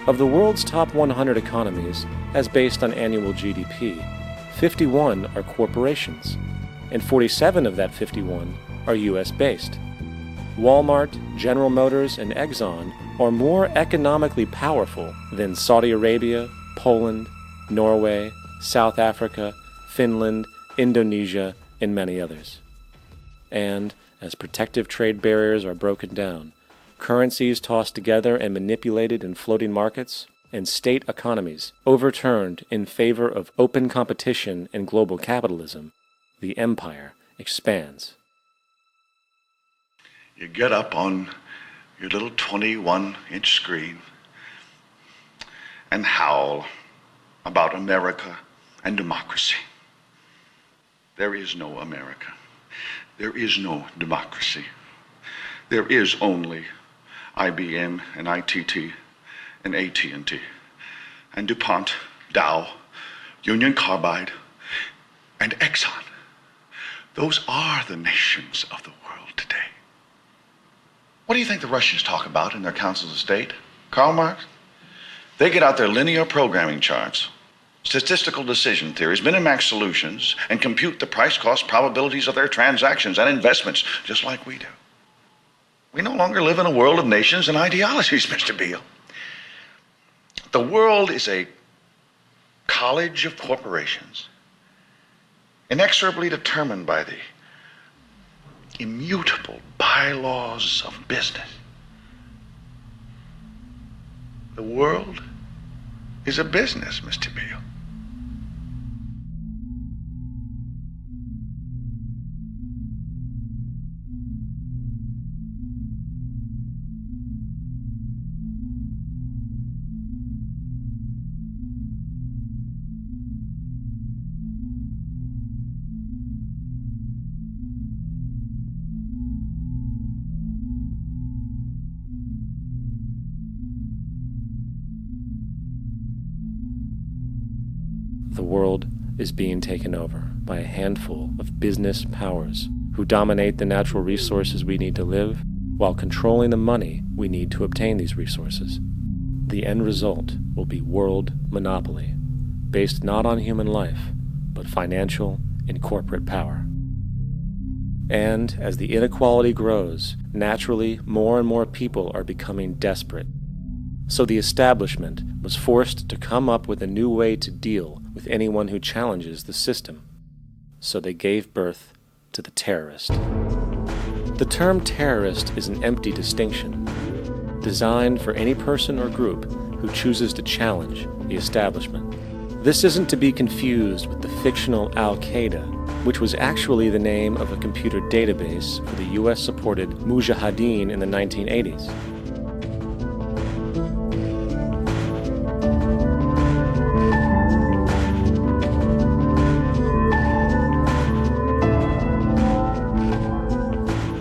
Of the world's top 100 economies, as based on annual GDP, 51 are corporations, and 47 of that 51 are U.S.-based. Walmart, General Motors, and Exxon are more economically powerful than Saudi Arabia, Poland, Norway, South Africa, Finland, Indonesia, and many others. And as protective trade barriers are broken down, currencies tossed together and manipulated in floating markets, and state economies overturned in favor of open competition and global capitalism, the empire expands. You get up on your little 21-inch screen and howl about America and democracy. There is no America. There is no democracy. There is only IBM and ITT and AT&T and DuPont, Dow, Union Carbide, and Exxon. Those are the nations of the world today. What do you think the Russians talk about in their councils of state? Karl Marx? They get out their linear programming charts, statistical decision theories, Minimax solutions, and compute the price-cost probabilities of their transactions and investments, just like we do. We no longer live in a world of nations and ideologies, Mr. Beale. The world is a college of corporations, inexorably determined by the immutable bylaws of business. The world is a business, Mr. Beale. The world is being taken over by a handful of business powers who dominate the natural resources we need to live while controlling the money we need to obtain these resources. The end result will be world monopoly, based not on human life, but financial and corporate power. And as the inequality grows, naturally more and more people are becoming desperate. So the establishment was forced to come up with a new way to deal with anyone who challenges the system. So they gave birth to the terrorist. The term terrorist is an empty distinction, designed for any person or group who chooses to challenge the establishment. This isn't to be confused with the fictional Al-Qaeda, which was actually the name of a computer database for the US-supported Mujahideen in the 1980s.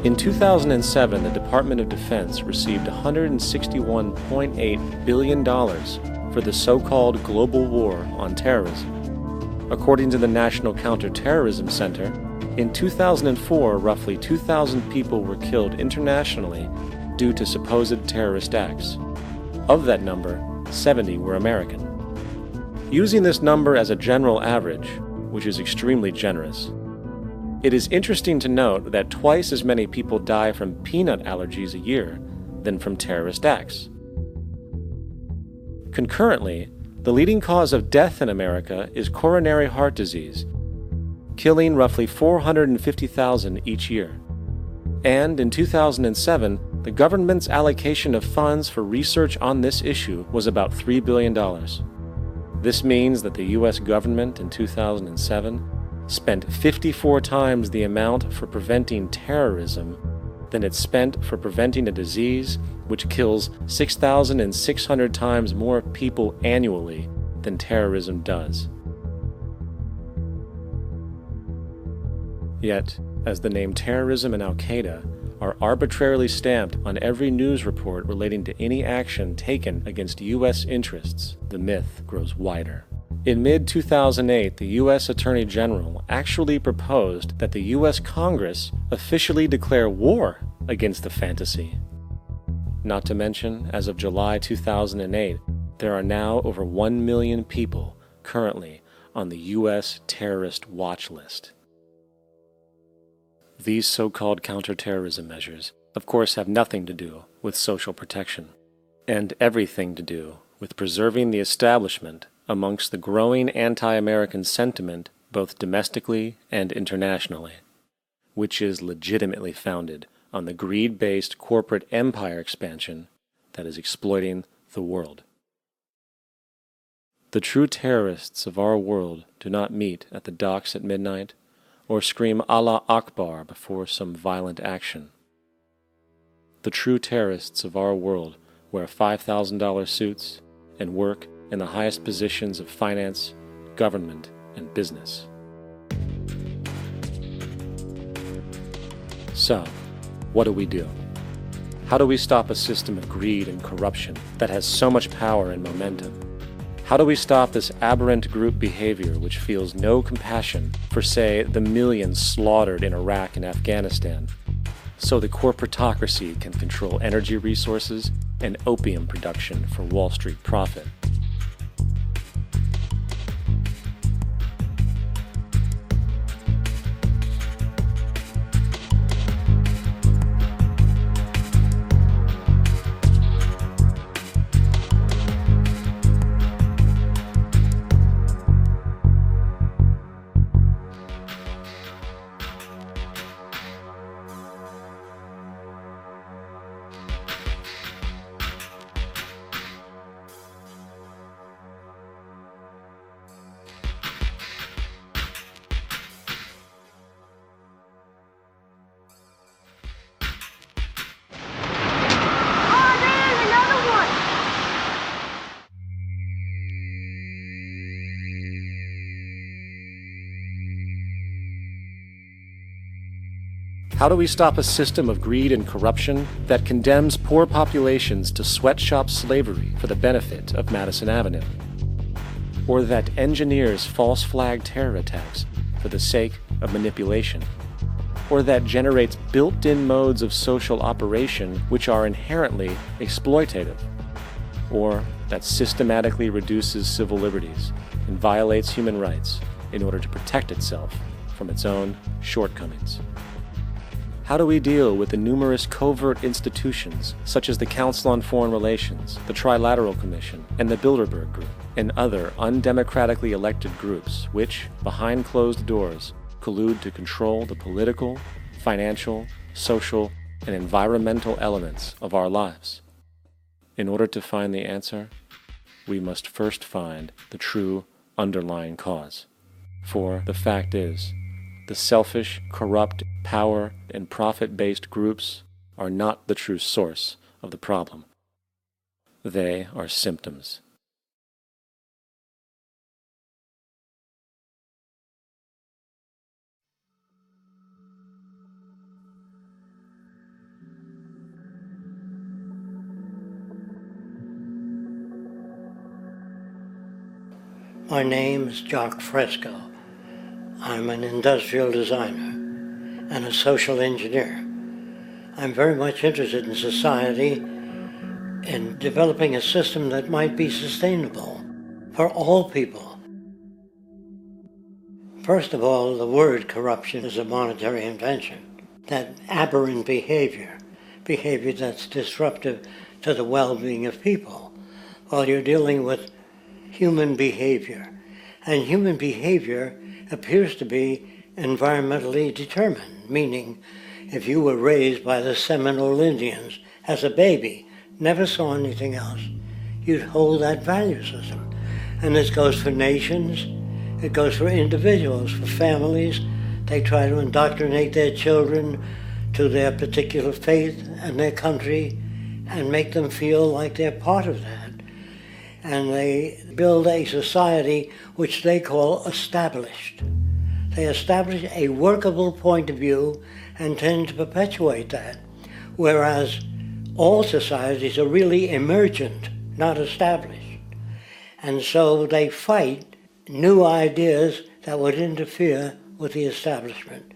In 2007, the Department of Defense received $161.8 billion for the so-called global war on terrorism. According to the National Counterterrorism Center, in 2004, roughly 2,000 people were killed internationally due to supposed terrorist acts. Of that number, 70 were American. Using this number as a general average, which is extremely generous, it is interesting to note that twice as many people die from peanut allergies a year than from terrorist acts. Concurrently, the leading cause of death in America is coronary heart disease, killing roughly 450,000 each year. And in 2007, the government's allocation of funds for research on this issue was about $3 billion. This means that the U.S. government in 2007 spent 54 times the amount for preventing terrorism than it spent for preventing a disease which kills 6,600 times more people annually than terrorism does. Yet, as the name terrorism and Al-Qaeda are arbitrarily stamped on every news report relating to any action taken against U.S. interests, the myth grows wider. In mid-2008, the U.S. Attorney General actually proposed that the U.S. Congress officially declare war against the fantasy. Not to mention, as of July 2008, there are now over 1 million people currently on the U.S. terrorist watch list. These so-called counterterrorism measures, of course, have nothing to do with social protection, and everything to do with preserving the establishment amongst the growing anti-American sentiment both domestically and internationally, which is legitimately founded on the greed-based corporate empire expansion that is exploiting the world. The true terrorists of our world do not meet at the docks at midnight or scream Allah Akbar before some violent action. The true terrorists of our world wear $5,000 suits and work in the highest positions of finance, government, and business. So, what do? How do we stop a system of greed and corruption that has so much power and momentum? How do we stop this aberrant group behavior which feels no compassion for, say, the millions slaughtered in Iraq and Afghanistan, so the corporatocracy can control energy resources and opium production for Wall Street profit? How do we stop a system of greed and corruption that condemns poor populations to sweatshop slavery for the benefit of Madison Avenue? Or that engineers false flag terror attacks for the sake of manipulation? Or that generates built-in modes of social operation which are inherently exploitative? Or that systematically reduces civil liberties and violates human rights in order to protect itself from its own shortcomings? How do we deal with the numerous covert institutions, such as the Council on Foreign Relations, the Trilateral Commission, and the Bilderberg Group, and other undemocratically elected groups which, behind closed doors, collude to control the political, financial, social, and environmental elements of our lives? In order to find the answer, we must first find the true underlying cause. For the fact is, the selfish, corrupt, power, and profit-based groups are not the true source of the problem. They are symptoms. My name is Jock Fresco. I'm an industrial designer and a social engineer. I'm very much interested in society and developing a system that might be sustainable for all people. First of all, the word corruption is a monetary invention. That aberrant behavior that's disruptive to the well-being of people, Well, you're dealing with human behavior. And human behavior appears to be environmentally determined, meaning if you were raised by the Seminole Indians as a baby, never saw anything else, you'd hold that value system. And this goes for nations, it goes for individuals, for families. They try to indoctrinate their children to their particular faith and their country and make them feel like they're part of that. And they build a society which they call established. They establish a workable point of view and tend to perpetuate that, whereas all societies are really emergent, not established. And so they fight new ideas that would interfere with the establishment.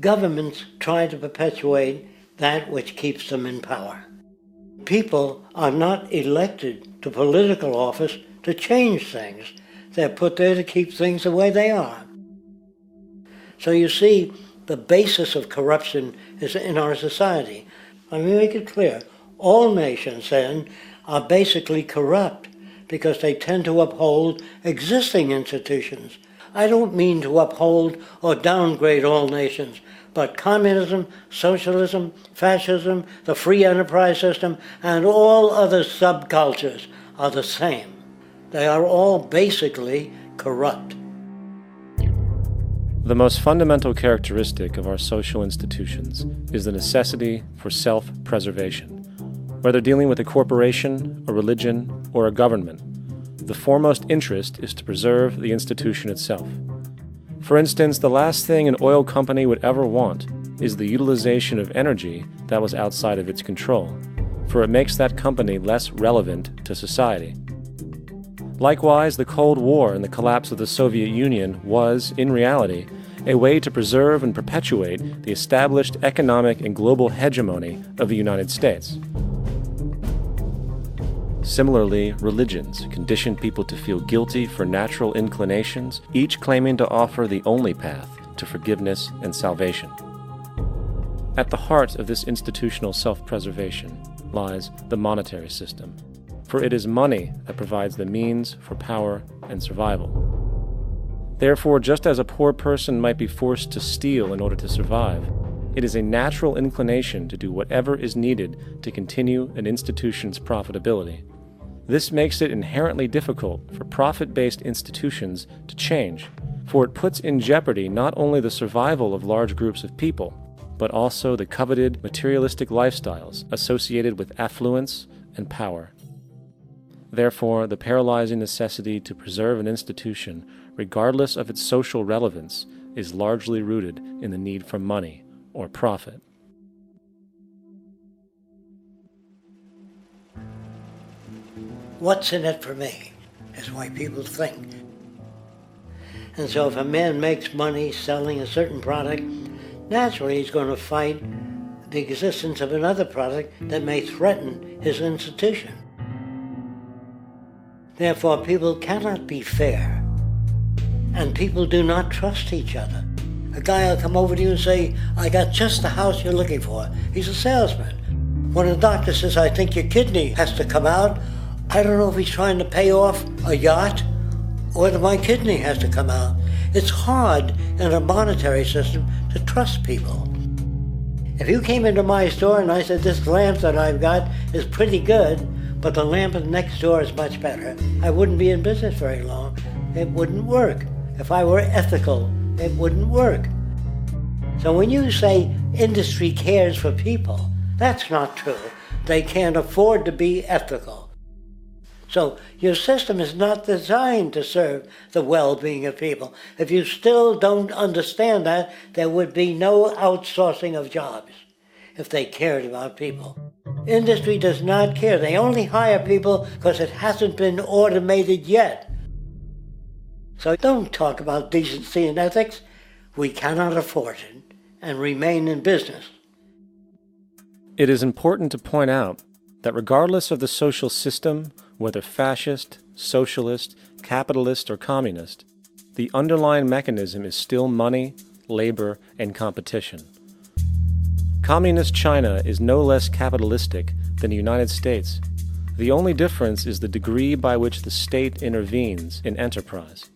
Governments try to perpetuate that which keeps them in power. People are not elected to political office to change things. They're put there to keep things the way they are. So you see, the basis of corruption is in our society. Let me make it clear. All nations, then, are basically corrupt because they tend to uphold existing institutions. I don't mean to uphold or downgrade all nations, but communism, socialism, fascism, the free enterprise system, and all other subcultures are the same. They are all basically corrupt. The most fundamental characteristic of our social institutions is the necessity for self-preservation. Whether dealing with a corporation, a religion, or a government, the foremost interest is to preserve the institution itself. For instance, the last thing an oil company would ever want is the utilization of energy that was outside of its control, for it makes that company less relevant to society. Likewise, the Cold War and the collapse of the Soviet Union was, in reality, a way to preserve and perpetuate the established economic and global hegemony of the United States. Similarly, religions condition people to feel guilty for natural inclinations, each claiming to offer the only path to forgiveness and salvation. At the heart of this institutional self-preservation lies the monetary system, for it is money that provides the means for power and survival. Therefore, just as a poor person might be forced to steal in order to survive, it is a natural inclination to do whatever is needed to continue an institution's profitability. This makes it inherently difficult for profit-based institutions to change, for it puts in jeopardy not only the survival of large groups of people, but also the coveted materialistic lifestyles associated with affluence and power. Therefore, the paralyzing necessity to preserve an institution, regardless of its social relevance, is largely rooted in the need for money or profit. What's in it for me is why people think. And so if a man makes money selling a certain product, naturally he's going to fight the existence of another product that may threaten his institution. Therefore, people cannot be fair, and people do not trust each other. A guy will come over to you and say, I got just the house you're looking for. He's a salesman. When a doctor says, I think your kidney has to come out, I don't know if he's trying to pay off a yacht or that my kidney has to come out. It's hard in a monetary system to trust people. If you came into my store and I said, this lamp that I've got is pretty good, but the lamp next door is much better, I wouldn't be in business very long. It wouldn't work. If I were ethical, it wouldn't work. So when you say industry cares for people, that's not true. They can't afford to be ethical. So your system is not designed to serve the well-being of people. If you still don't understand that, there would be no outsourcing of jobs if they cared about people. Industry does not care. They only hire people because it hasn't been automated yet. So don't talk about decency and ethics. We cannot afford it and remain in business. It is important to point out that regardless of the social system, whether fascist, socialist, capitalist, or communist, the underlying mechanism is still money, labor, and competition. Communist China is no less capitalistic than the United States, The only difference is the degree by which the state intervenes in enterprise.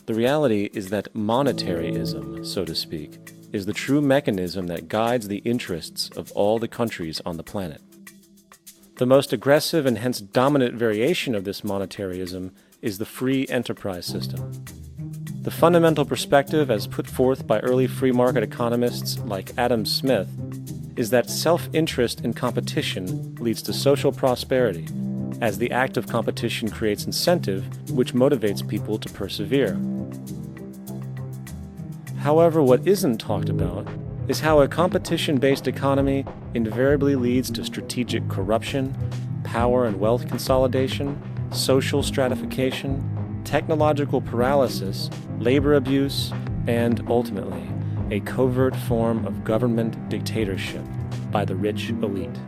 The reality is that monetaryism, so to speak, is the true mechanism that guides the interests of all the countries on the planet. The most aggressive and hence dominant variation of this monetaryism is the free enterprise system. The fundamental perspective, as put forth by early free market economists like Adam Smith, is that self-interest in competition leads to social prosperity, as the act of competition creates incentive, which motivates people to persevere. However, what isn't talked about is how a competition-based economy invariably leads to strategic corruption, power and wealth consolidation, social stratification, technological paralysis, labor abuse, and, ultimately, a covert form of government dictatorship by the rich elite.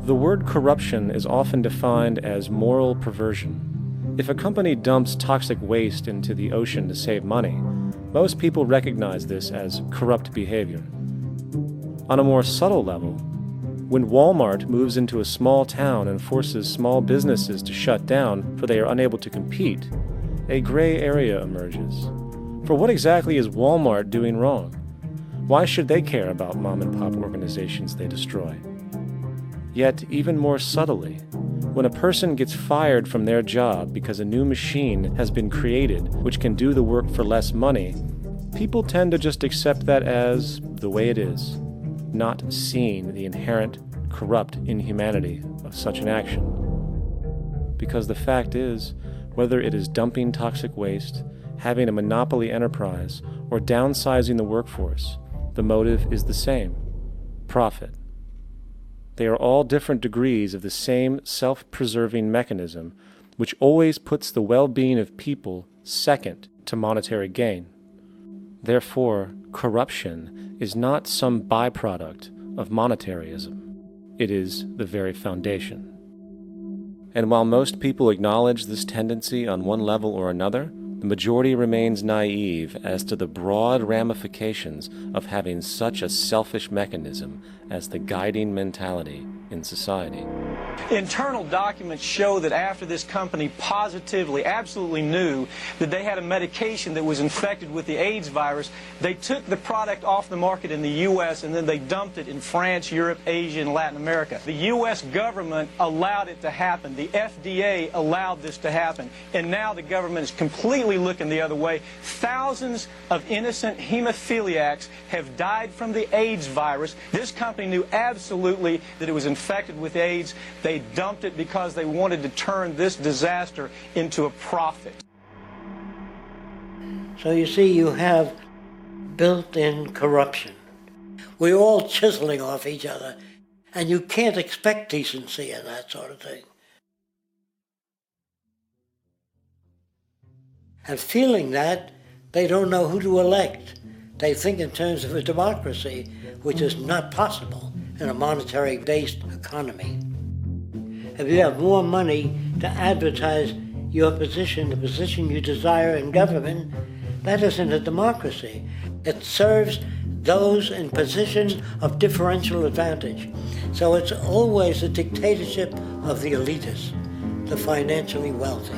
The word corruption is often defined as moral perversion. If a company dumps toxic waste into the ocean to save money, most people recognize this as corrupt behavior. On a more subtle level, when Walmart moves into a small town and forces small businesses to shut down for they are unable to compete, a gray area emerges. For what exactly is Walmart doing wrong? Why should they care about mom-and-pop organizations they destroy? Yet, even more subtly, when a person gets fired from their job because a new machine has been created which can do the work for less money, people tend to just accept that as the way it is, not seeing the inherent, corrupt inhumanity of such an action. Because the fact is, whether it is dumping toxic waste, having a monopoly enterprise, or downsizing the workforce, the motive is the same: profit. They are all different degrees of the same self-preserving mechanism, which always puts the well-being of people second to monetary gain. Therefore, corruption is not some byproduct of monetaryism. It is the very foundation. And while most people acknowledge this tendency on one level or another, the majority remains naive as to the broad ramifications of having such a selfish mechanism as the guiding mentality in society. Internal documents show that after this company positively, absolutely knew that they had a medication that was infected with the AIDS virus, they took the product off the market in the U.S. and then they dumped it in France, Europe, Asia, and Latin America. The U.S. government allowed it to happen. The FDA allowed this to happen. And now the government is completely looking the other way. Thousands of innocent hemophiliacs have died from the AIDS virus. This company knew absolutely that it was infected with AIDS. They dumped it because they wanted to turn this disaster into a profit. So you see, you have built-in corruption. We're all chiseling off each other, and you can't expect decency in that sort of thing. And feeling that, they don't know who to elect. They think in terms of a democracy, which is not possible in a monetary-based economy. If you have more money to advertise your position, the position you desire in government, that isn't a democracy. It serves those in positions of differential advantage. So it's always a dictatorship of the elitists, the financially wealthy.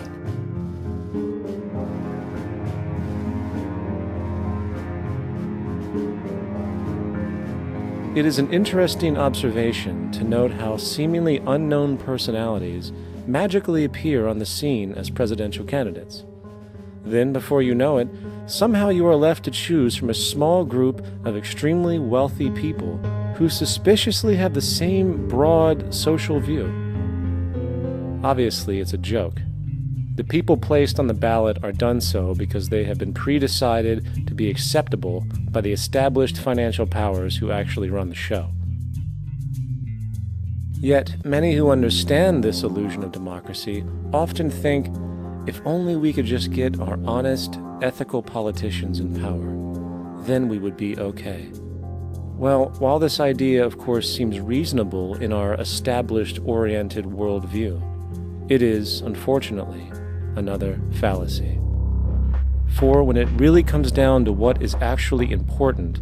It is an interesting observation to note how seemingly unknown personalities magically appear on the scene as presidential candidates. Then, before you know it, somehow you are left to choose from a small group of extremely wealthy people who suspiciously have the same broad social view. Obviously, it's a joke. The people placed on the ballot are done so because they have been pre-decided to be acceptable by the established financial powers who actually run the show. Yet, many who understand this illusion of democracy often think, if only we could just get our honest, ethical politicians in power, then we would be okay. Well, while this idea, of course, seems reasonable in our established-oriented worldview, it is, unfortunately, another fallacy. For when it really comes down to what is actually important,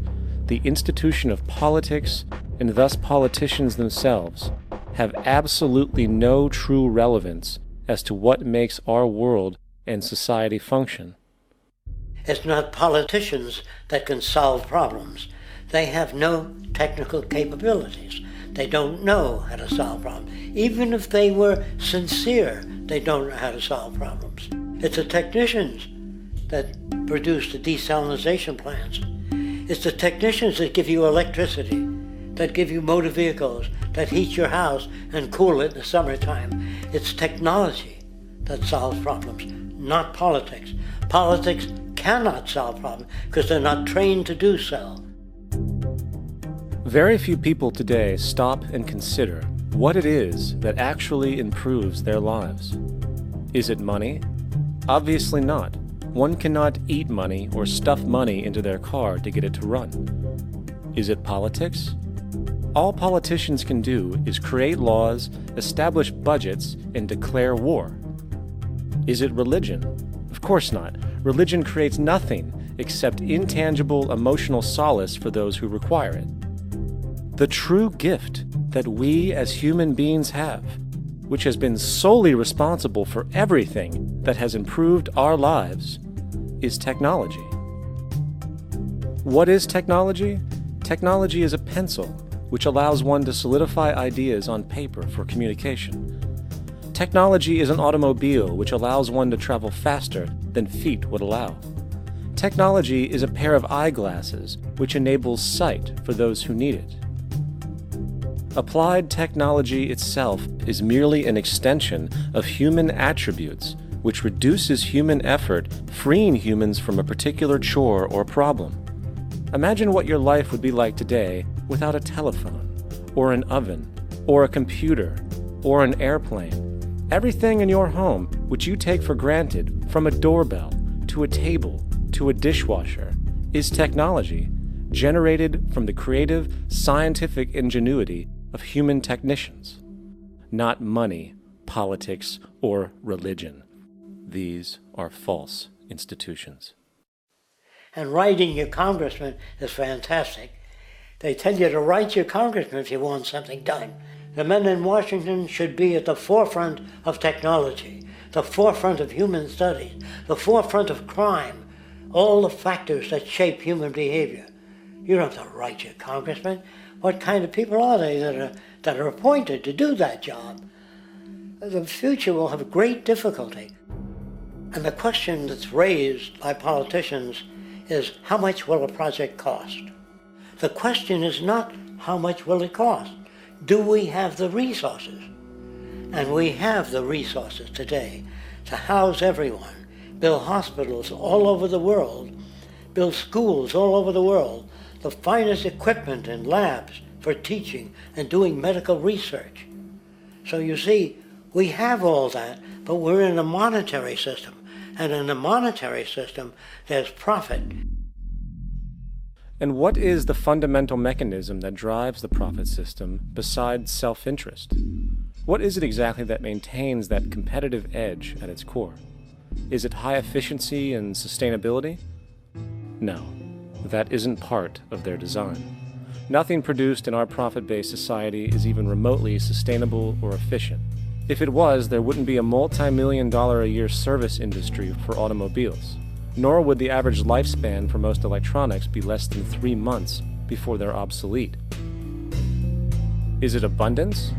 the institution of politics, and thus politicians themselves, have absolutely no true relevance as to what makes our world and society function. It's not politicians that can solve problems. They have no technical capabilities. They don't know how to solve problems. Even if they were sincere, they don't know how to solve problems. It's the technicians that produce the desalination plants. It's the technicians that give you electricity, that give you motor vehicles, that heat your house and cool it in the summertime. It's technology that solves problems, not politics. Politics cannot solve problems because they're not trained to do so. Very few people today stop and consider what it is that actually improves their lives. Is it money? Obviously not. One cannot eat money or stuff money into their car to get it to run. Is it politics? All politicians can do is create laws, establish budgets, and declare war. Is it religion? Of course not. Religion creates nothing except intangible emotional solace for those who require it. The true gift that we as human beings have, which has been solely responsible for everything that has improved our lives, is technology. What is technology? Technology is a pencil which allows one to solidify ideas on paper for communication. Technology is an automobile which allows one to travel faster than feet would allow. Technology is a pair of eyeglasses which enables sight for those who need it. Applied technology itself is merely an extension of human attributes which reduces human effort, freeing humans from a particular chore or problem. Imagine what your life would be like today without a telephone, or an oven, or a computer, or an airplane. Everything in your home, which you take for granted, from a doorbell, to a table, to a dishwasher, is technology, generated from the creative, scientific ingenuity of human technicians. Not money, politics, or religion. These are false institutions. And writing your congressman is fantastic. They tell you to write your congressman if you want something done. The men in Washington should be at the forefront of technology, the forefront of human studies, the forefront of crime, all the factors that shape human behavior. You don't have to write your congressman. What kind of people are they that are appointed to do that job? The future will have great difficulty. And the question that's raised by politicians is, how much will a project cost? The question is not, how much will it cost? Do we have the resources? And we have the resources today to house everyone, build hospitals all over the world, build schools all over the world, the finest equipment and labs for teaching and doing medical research. So you see, we have all that, but we're in a monetary system. And in a monetary system, there's profit. And what is the fundamental mechanism that drives the profit system besides self-interest? What is it exactly that maintains that competitive edge at its core? Is it high efficiency and sustainability? No, that isn't part of their design. Nothing produced in our profit-based society is even remotely sustainable or efficient. If it was, there wouldn't be a multi-million-dollar-a-year service industry for automobiles. Nor would the average lifespan for most electronics be less than 3 months before they're obsolete. Is it abundance?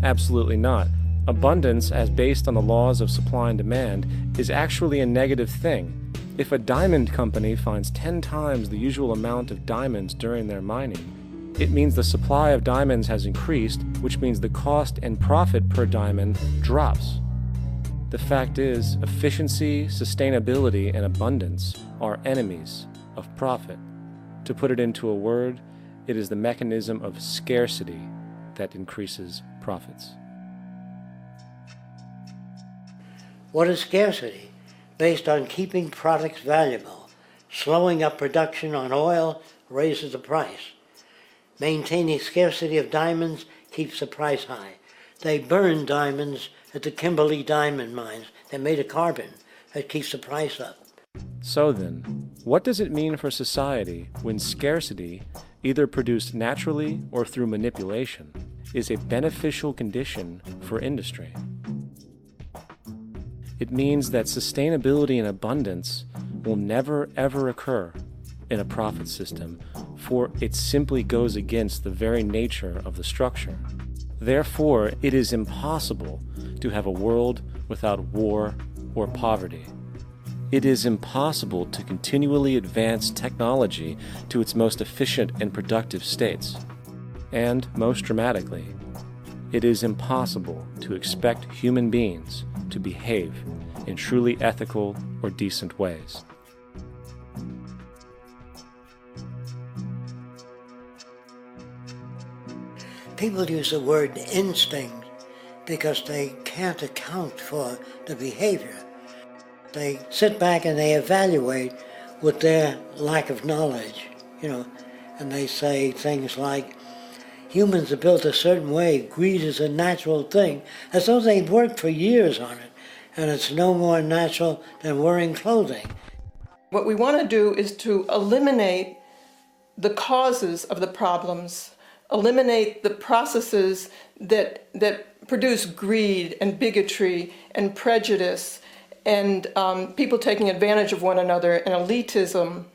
Absolutely not. Abundance, as based on the laws of supply and demand, is actually a negative thing. If a diamond company finds 10 times the usual amount of diamonds during their mining, it means the supply of diamonds has increased, which means the cost and profit per diamond drops. The fact is, efficiency, sustainability, and abundance are enemies of profit. To put it into a word, it is the mechanism of scarcity that increases profits. What is scarcity? Based on keeping products valuable. Slowing up production on oil raises the price. Maintaining scarcity of diamonds keeps the price high. They burn diamonds at the Kimberley diamond mines. They're made of carbon. That keeps the price up. So then, what does it mean for society when scarcity, either produced naturally or through manipulation, is a beneficial condition for industry. It means that sustainability and abundance will never ever occur in a profit system, for it simply goes against the very nature of the structure. Therefore, it is impossible to have a world without war or poverty. It is impossible to continually advance technology to its most efficient and productive states. And, most dramatically, it is impossible to expect human beings to behave in truly ethical or decent ways. People use the word instinct because they can't account for the behavior. They sit back and they evaluate with their lack of knowledge, and they say things like, humans are built a certain way, greed is a natural thing, as though they've worked for years on it, and it's no more natural than wearing clothing. What we want to do is to eliminate the causes of the problems, eliminate the processes that produce greed and bigotry and prejudice and people taking advantage of one another and elitism,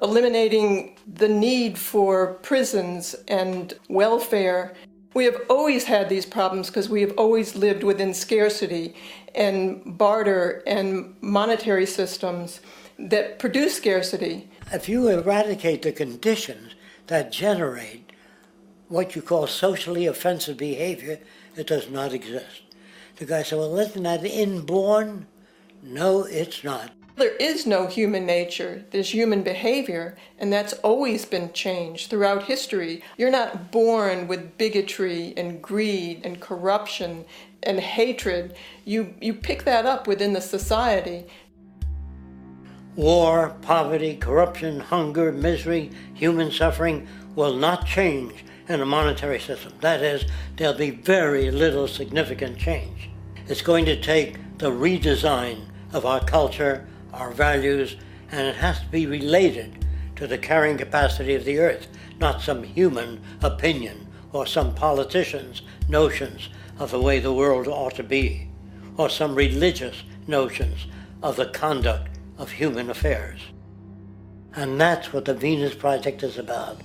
eliminating the need for prisons and welfare. We have always had these problems because we have always lived within scarcity and barter and monetary systems that produce scarcity. If you eradicate the conditions that generate what you call socially offensive behavior, it does not exist. The guy said, well, isn't that inborn? No, it's not. There is no human nature, there's human behavior, and that's always been changed throughout history. You're not born with bigotry and greed and corruption and hatred. You pick that up within the society. War, poverty, corruption, hunger, misery, human suffering will not change in a monetary system. That is, there'll be very little significant change. It's going to take the redesign of our culture, our values, and it has to be related to the carrying capacity of the earth, not some human opinion or some politician's notions of the way the world ought to be, or some religious notions of the conduct of human affairs. And that's what the Venus Project is about.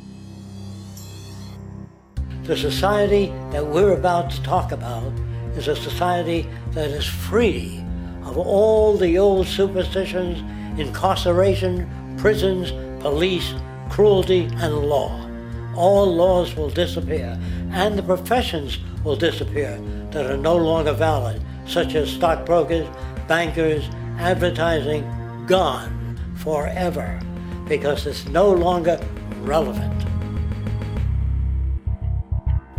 The society that we're about to talk about is a society that is free of all the old superstitions, incarceration, prisons, police, cruelty, and law. All laws will disappear, and the professions will disappear that are no longer valid, such as stockbrokers, bankers, advertising, gone forever, because it's no longer relevant.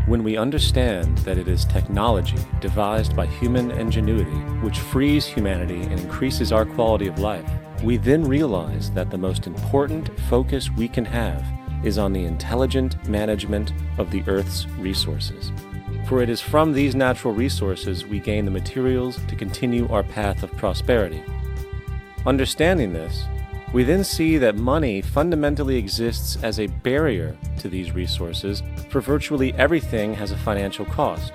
When we understand that it is technology devised by human ingenuity which frees humanity and increases our quality of life, we then realize that the most important focus we can have is on the intelligent management of the Earth's resources. For it is from these natural resources we gain the materials to continue our path of prosperity. Understanding this, we then see that money fundamentally exists as a barrier to these resources, for virtually everything has a financial cost.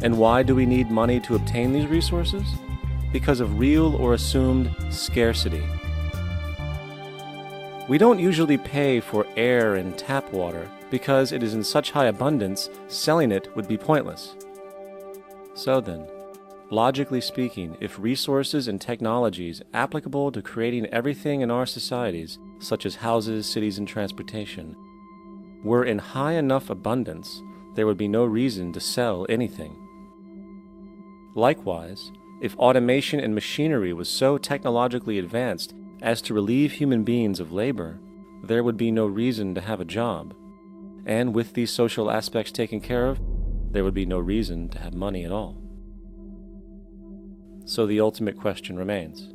And why do we need money to obtain these resources? Because of real or assumed scarcity. We don't usually pay for air and tap water because it is in such high abundance, selling it would be pointless. So then, logically speaking, if resources and technologies applicable to creating everything in our societies, such as houses, cities, and transportation, were in high enough abundance, there would be no reason to sell anything. Likewise, if automation and machinery was so technologically advanced as to relieve human beings of labor, there would be no reason to have a job. And with these social aspects taken care of, there would be no reason to have money at all. So the ultimate question remains: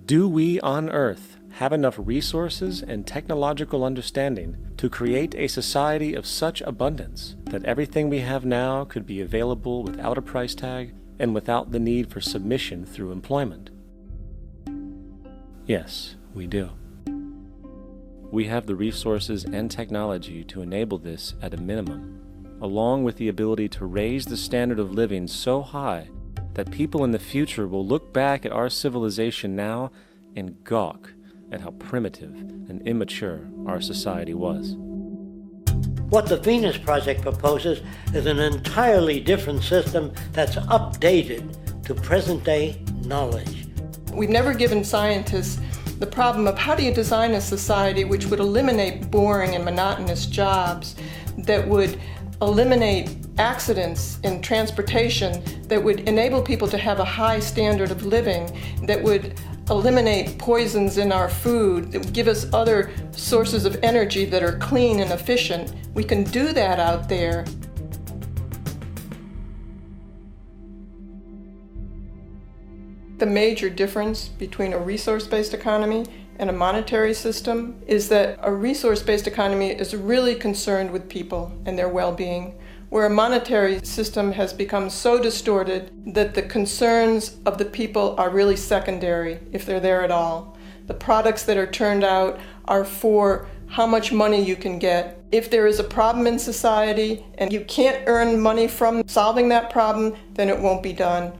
do we on Earth have enough resources and technological understanding to create a society of such abundance that everything we have now could be available without a price tag and without the need for submission through employment? Yes, we do. We have the resources and technology to enable this at a minimum, along with the ability to raise the standard of living so high that people in the future will look back at our civilization now and gawk at how primitive and immature our society was. What the Venus Project proposes is an entirely different system that's updated to present-day knowledge. We've never given scientists the problem of how do you design a society which would eliminate boring and monotonous jobs, that would eliminate accidents in transportation, that would enable people to have a high standard of living, that would eliminate poisons in our food, that would give us other sources of energy that are clean and efficient. We can do that out there. The major difference between a resource-based economy and a monetary system is that a resource-based economy is really concerned with people and their well-being, where a monetary system has become so distorted that the concerns of the people are really secondary, if they're there at all. The products that are turned out are for how much money you can get. If there is a problem in society and you can't earn money from solving that problem, then it won't be done.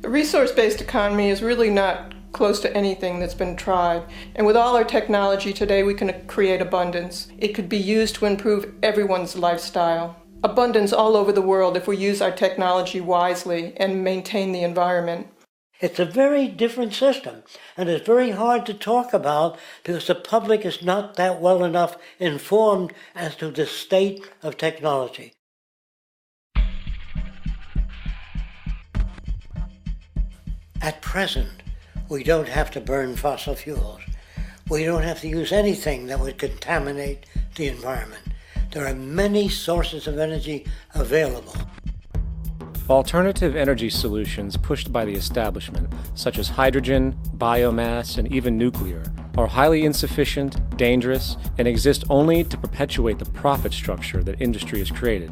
The resource-based economy is really not close to anything that's been tried. And with all our technology today, we can create abundance. It could be used to improve everyone's lifestyle. Abundance all over the world if we use our technology wisely and maintain the environment. It's a very different system, and it's very hard to talk about because the public is not that well enough informed as to the state of technology. At present, we don't have to burn fossil fuels. We don't have to use anything that would contaminate the environment. There are many sources of energy available. Alternative energy solutions pushed by the establishment, such as hydrogen, biomass, and even nuclear, are highly insufficient, dangerous, and exist only to perpetuate the profit structure that industry has created.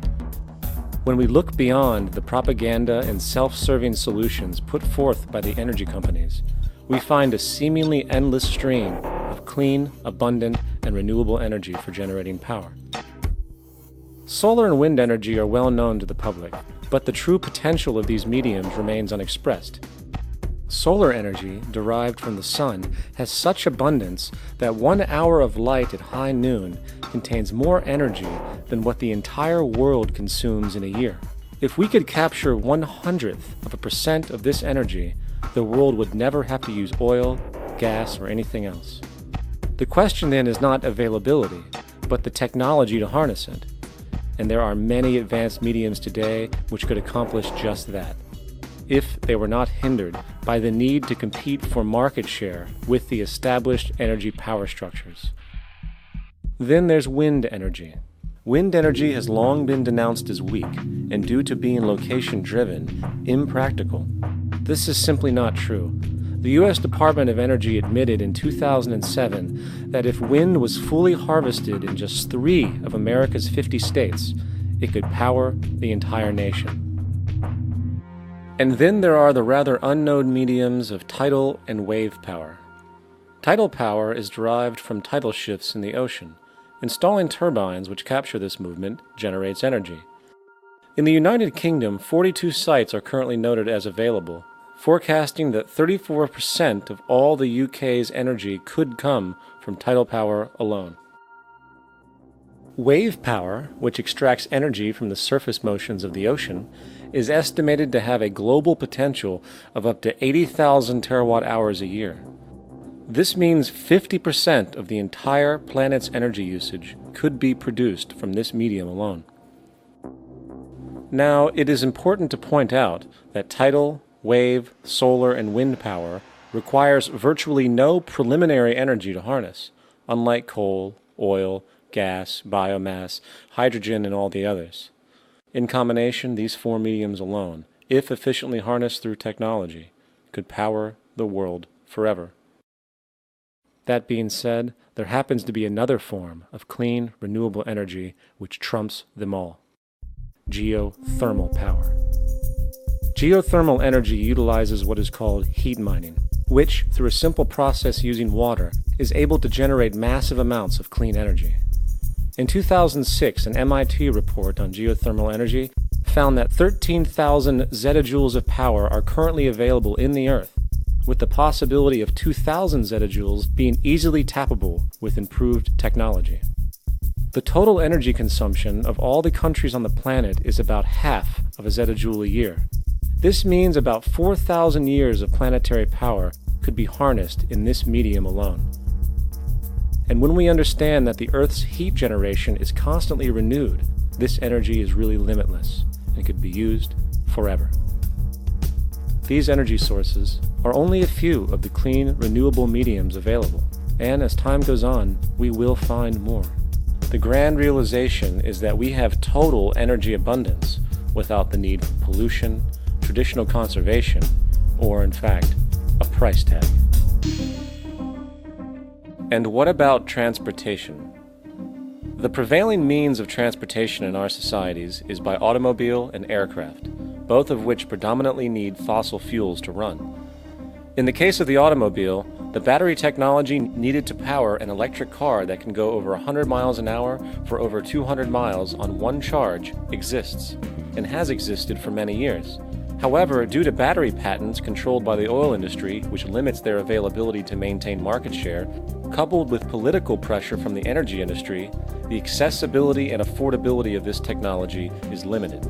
When we look beyond the propaganda and self-serving solutions put forth by the energy companies, we find a seemingly endless stream of clean, abundant, and renewable energy for generating power. Solar and wind energy are well known to the public, but the true potential of these mediums remains unexpressed. Solar energy, derived from the sun, has such abundance that 1 hour of light at high noon contains more energy than what the entire world consumes in a year. If we could capture 1/100% of this energy, the world would never have to use oil, gas, or anything else. The question then is not availability, but the technology to harness it. And there are many advanced mediums today which could accomplish just that, if they were not hindered by the need to compete for market share with the established energy power structures. Then there's wind energy. Wind energy has long been denounced as weak, and due to being location-driven, impractical. This is simply not true. The U.S. Department of Energy admitted in 2007 that if wind was fully harvested in just 3 of America's 50 states, it could power the entire nation. And then there are the rather unknown mediums of tidal and wave power. Tidal power is derived from tidal shifts in the ocean. Installing turbines which capture this movement generates energy. In the United Kingdom, 42 sites are currently noted as available, forecasting that 34% of all the UK's energy could come from tidal power alone. Wave power, which extracts energy from the surface motions of the ocean, is estimated to have a global potential of up to 80,000 terawatt-hours a year. This means 50% of the entire planet's energy usage could be produced from this medium alone. Now, it is important to point out that tidal, wave, solar, and wind power requires virtually no preliminary energy to harness, unlike coal, oil, gas, biomass, hydrogen, and all the others. In combination, these 4 mediums alone, if efficiently harnessed through technology, could power the world forever. That being said, there happens to be another form of clean, renewable energy which trumps them all: geothermal power. Geothermal energy utilizes what is called heat mining, which, through a simple process using water, is able to generate massive amounts of clean energy. In 2006, an MIT report on geothermal energy found that 13,000 zettajoules of power are currently available in the Earth, with the possibility of 2,000 zettajoules being easily tappable with improved technology. The total energy consumption of all the countries on the planet is about half of a zettajoule a year. This means about 4,000 years of planetary power could be harnessed in this medium alone. And when we understand that the Earth's heat generation is constantly renewed, this energy is really limitless and could be used forever. These energy sources are only a few of the clean, renewable mediums available, and as time goes on, we will find more. The grand realization is that we have total energy abundance without the need for pollution, traditional conservation, or in fact, a price tag. And what about transportation? The prevailing means of transportation in our societies is by automobile and aircraft, both of which predominantly need fossil fuels to run. In the case of the automobile, the battery technology needed to power an electric car that can go over 100 miles an hour for over 200 miles on one charge exists, and has existed for many years. However, due to battery patents controlled by the oil industry, which limits their availability to maintain market share, coupled with political pressure from the energy industry, the accessibility and affordability of this technology is limited.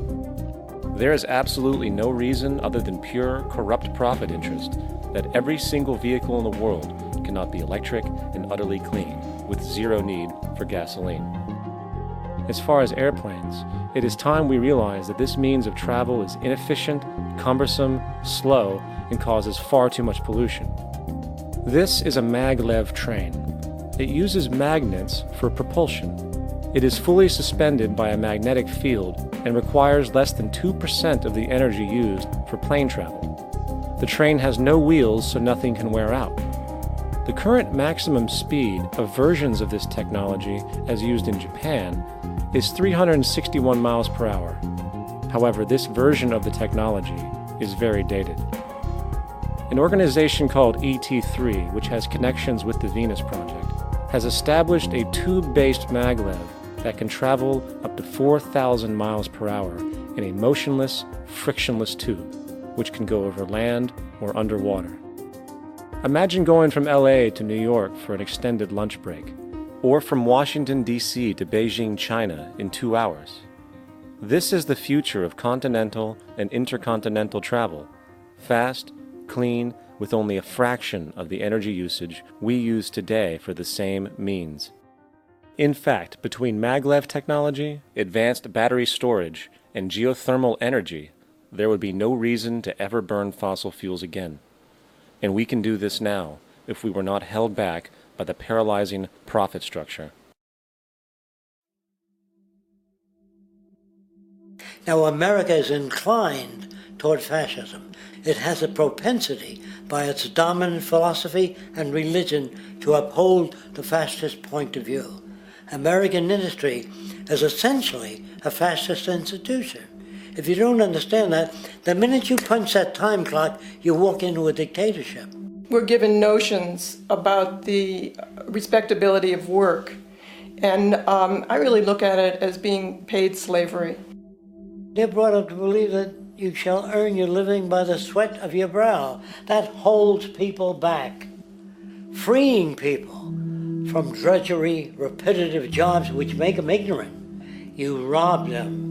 There is absolutely no reason other than pure, corrupt profit interest that every single vehicle in the world cannot be electric and utterly clean, with zero need for gasoline. As far as airplanes, it is time we realize that this means of travel is inefficient, cumbersome, slow, and causes far too much pollution. This is a maglev train. It uses magnets for propulsion. It is fully suspended by a magnetic field and requires less than 2% of the energy used for plane travel. The train has no wheels, so nothing can wear out. The current maximum speed of versions of this technology, as used in Japan, is 361 miles per hour. However, this version of the technology is very dated. An organization called ET3, which has connections with the Venus Project, has established a tube-based maglev that can travel up to 4,000 miles per hour in a motionless, frictionless tube, which can go over land or underwater. Imagine going from LA to New York for an extended lunch break, or from Washington, D.C. to Beijing, China in 2 hours. This is the future of continental and intercontinental travel, fast, clean, with only a fraction of the energy usage we use today for the same means. In fact, between maglev technology, advanced battery storage, and geothermal energy, there would be no reason to ever burn fossil fuels again. And we can do this now if we were not held back by the paralyzing profit structure. Now, America is inclined toward fascism. It has a propensity by its dominant philosophy and religion to uphold the fascist point of view. American industry is essentially a fascist institution. If you don't understand that, the minute you punch that time clock, you walk into a dictatorship. We're given notions about the respectability of work, and I really look at it as being paid slavery. They're brought up to believe that you shall earn your living by the sweat of your brow. That holds people back, freeing people from drudgery, repetitive jobs which make them ignorant. You rob them.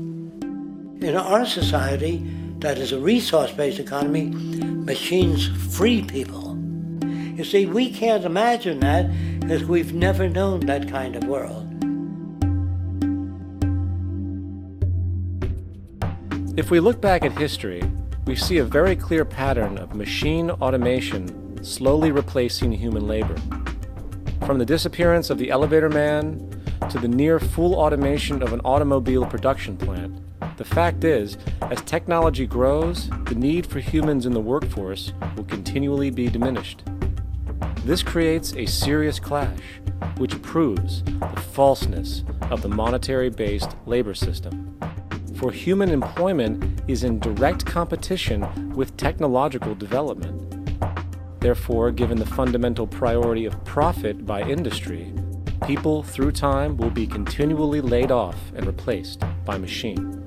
In our society, that is a resource-based economy, machines free people. You see, we can't imagine that because we've never known that kind of world. If we look back at history, we see a very clear pattern of machine automation slowly replacing human labor. From the disappearance of the elevator man to the near full automation of an automobile production plant, the fact is, as technology grows, the need for humans in the workforce will continually be diminished. This creates a serious clash, which proves the falseness of the monetary-based labor system. For human employment is in direct competition with technological development. Therefore, given the fundamental priority of profit by industry, people through time will be continually laid off and replaced by machine.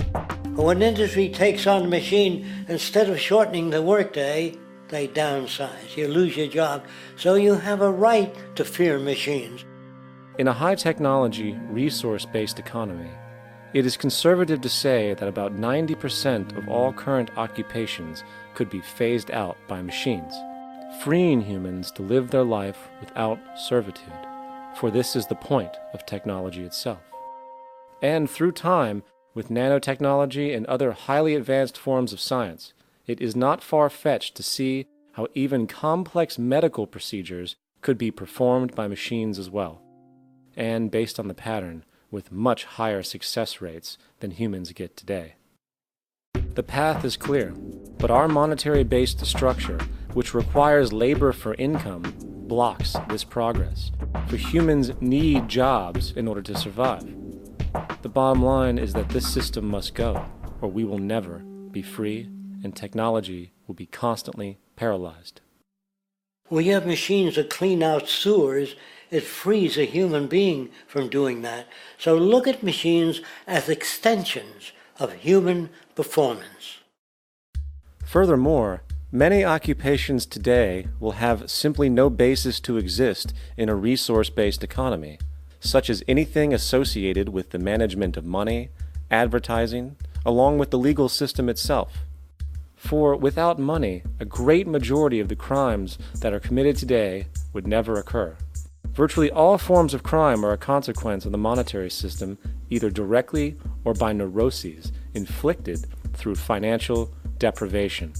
When industry takes on a machine, instead of shortening the workday, they downsize. You lose your job. So you have a right to fear machines. In a high-technology, resource-based economy, it is conservative to say that about 90% of all current occupations could be phased out by machines, freeing humans to live their life without servitude, for this is the point of technology itself. And through time, with nanotechnology and other highly advanced forms of science, it is not far-fetched to see how even complex medical procedures could be performed by machines as well, and based on the pattern, with much higher success rates than humans get today. The path is clear, but our monetary-based structure, which requires labor for income, blocks this progress, for humans need jobs in order to survive. The bottom line is that this system must go, or we will never be free, and technology will be constantly paralyzed. When you have machines that clean out sewers, it frees a human being from doing that. So look at machines as extensions of human performance. Furthermore, many occupations today will have simply no basis to exist in a resource-based economy, such as anything associated with the management of money, advertising, along with the legal system itself. For without money, a great majority of the crimes that are committed today would never occur. Virtually all forms of crime are a consequence of the monetary system, either directly or by neuroses inflicted through financial deprivation.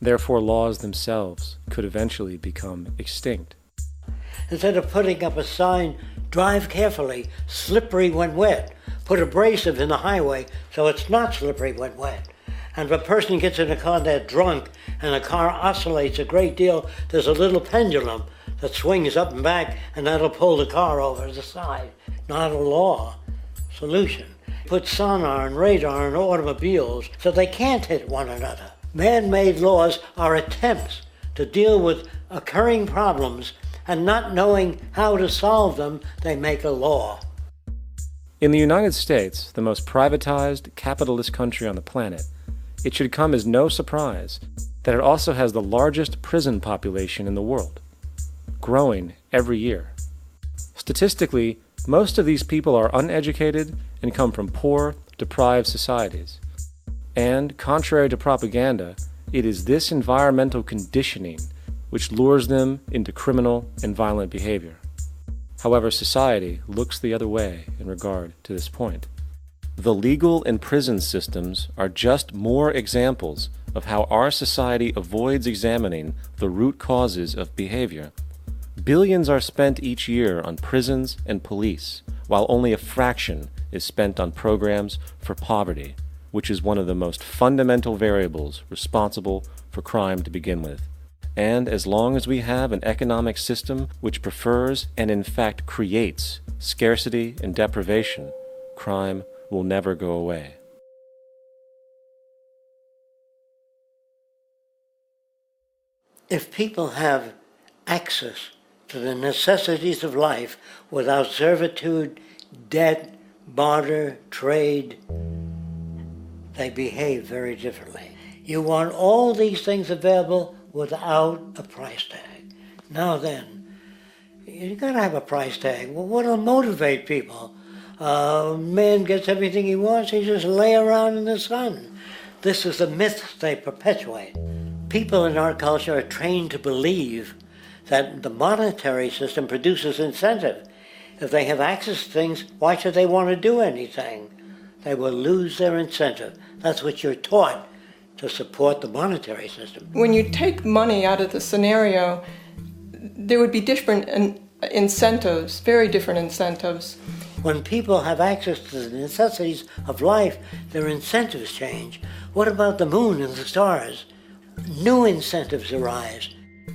Therefore, laws themselves could eventually become extinct. Instead of putting up a sign, drive carefully, slippery when wet, put abrasive in the highway so it's not slippery when wet. And if a person gets in a car that's drunk and the car oscillates a great deal, there's a little pendulum that swings up and back, and that'll pull the car over to the side. Not a law solution. Put sonar and radar in automobiles so they can't hit one another. Man-made laws are attempts to deal with occurring problems, and not knowing how to solve them, they make a law. In the United States, the most privatized, capitalist country on the planet, it should come as no surprise that it also has the largest prison population in the world, growing every year. Statistically, most of these people are uneducated and come from poor, deprived societies. And, contrary to propaganda, it is this environmental conditioning which lures them into criminal and violent behavior. However, society looks the other way in regard to this point. The legal and prison systems are just more examples of how our society avoids examining the root causes of behavior. Billions are spent each year on prisons and police, while only a fraction is spent on programs for poverty, which is one of the most fundamental variables responsible for crime to begin with. And as long as we have an economic system which prefers and in fact creates scarcity and deprivation, crime will never go away. If people have access to the necessities of life without servitude, debt, barter, trade, they behave very differently. You want all these things available without a price tag. Now then, you gotta have a price tag. Well, what'll motivate people? Man gets everything he wants, he just lay around in the sun. This is the myth they perpetuate. People in our culture are trained to believe that the monetary system produces incentive. If they have access to things, why should they want to do anything? They will lose their incentive. That's what you're taught to support the monetary system. When you take money out of the scenario, there would be different incentives, very different incentives. When people have access to the necessities of life, their incentives change. What about the moon and the stars? New incentives arise.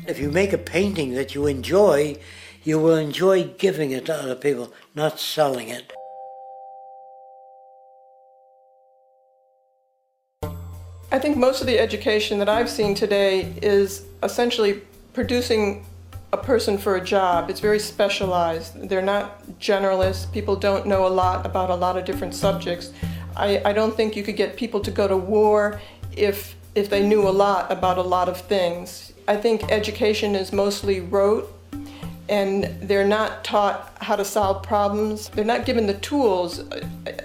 If you make a painting that you will enjoy giving it to other people, not selling it. I think most of the education that I've seen today is essentially producing a person for a job. It's very specialized. They're not generalists. People don't know a lot about a lot of different subjects. I don't think you could get people to go to war if they knew a lot about a lot of things. I think education is mostly rote, and they're not taught how to solve problems. They're not given the tools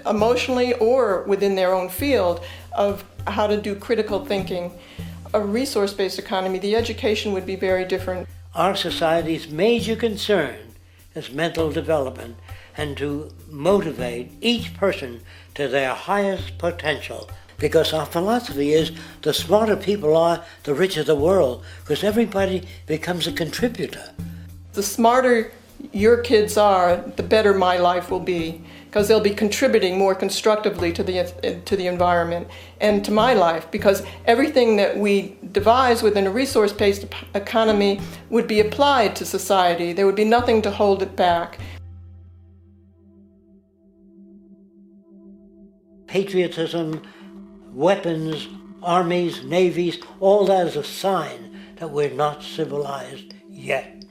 emotionally or within their own field of how to do critical thinking. A resource-based economy, the education would be very different. Our society's major concern is mental development and to motivate each person to their highest potential. Because our philosophy is the smarter people are, the richer the world, because everybody becomes a contributor. The smarter your kids are, the better my life will be, because they'll be contributing more constructively to the environment and to my life, because everything that we devise within a resource-based economy would be applied to society. There would be nothing to hold it back. Patriotism, weapons, armies, navies, all that is a sign that we're not civilized yet.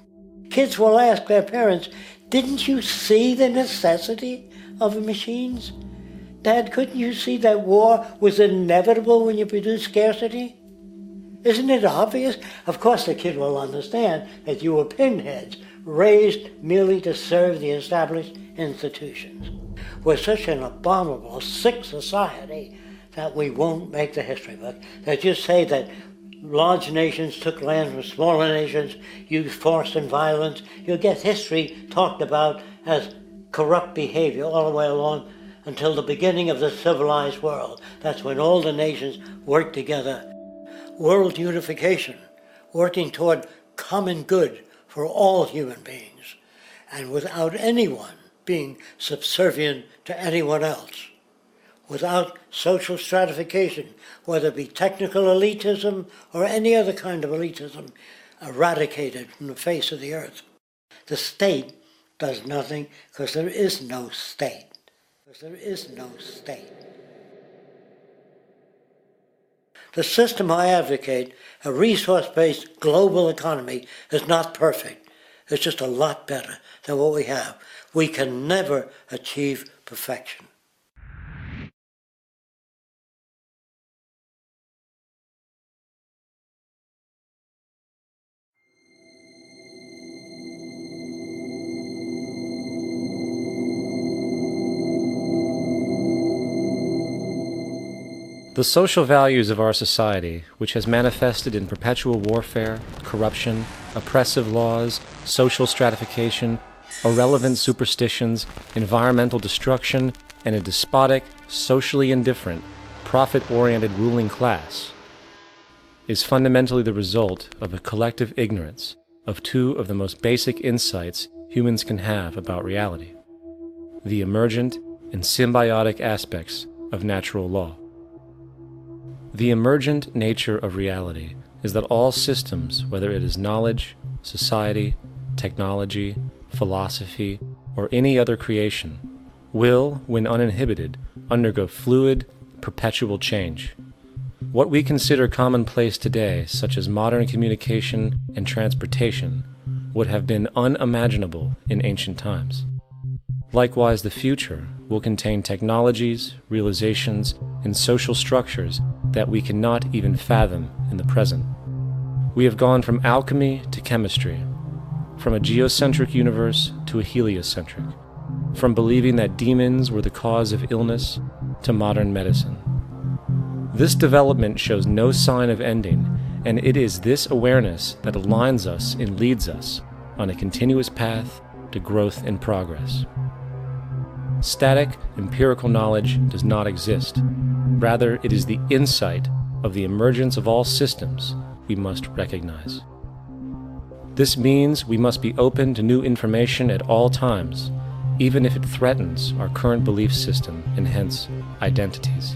Kids will ask their parents, didn't you see the necessity of machines? Dad, couldn't you see that war was inevitable when you produce scarcity? Isn't it obvious? Of course the kid will understand that you were pinheads, raised merely to serve the established institutions. We're such an abominable, sick society that we won't make the history book. They just say that large nations took land from smaller nations, used force and violence. You'll get history talked about as corrupt behavior all the way along until the beginning of the civilized world. That's when all the nations work together. World unification, working toward common good for all human beings, and without anyone being subservient to anyone else. Without social stratification, whether it be technical elitism or any other kind of elitism, eradicated from the face of the earth. The state does nothing because there is no state. There is no state. The system I advocate, a resource-based global economy, is not perfect. It's just a lot better than what we have. We can never achieve perfection. The social values of our society, which has manifested in perpetual warfare, corruption, oppressive laws, social stratification, irrelevant superstitions, environmental destruction, and a despotic, socially indifferent, profit-oriented ruling class, is fundamentally the result of a collective ignorance of two of the most basic insights humans can have about reality: the emergent and symbiotic aspects of natural law. The emergent nature of reality is that all systems, whether it is knowledge, society, technology, philosophy, or any other creation, will, when uninhibited, undergo fluid, perpetual change. What we consider commonplace today, such as modern communication and transportation, would have been unimaginable in ancient times. Likewise, the future will contain technologies, realizations, and social structures that we cannot even fathom in the present. We have gone from alchemy to chemistry, from a geocentric universe to a heliocentric, from believing that demons were the cause of illness to modern medicine. This development shows no sign of ending, and it is this awareness that aligns us and leads us on a continuous path to growth and progress. Static, empirical knowledge does not exist. Rather, it is the insight of the emergence of all systems we must recognize. This means we must be open to new information at all times, even if it threatens our current belief system and hence identities.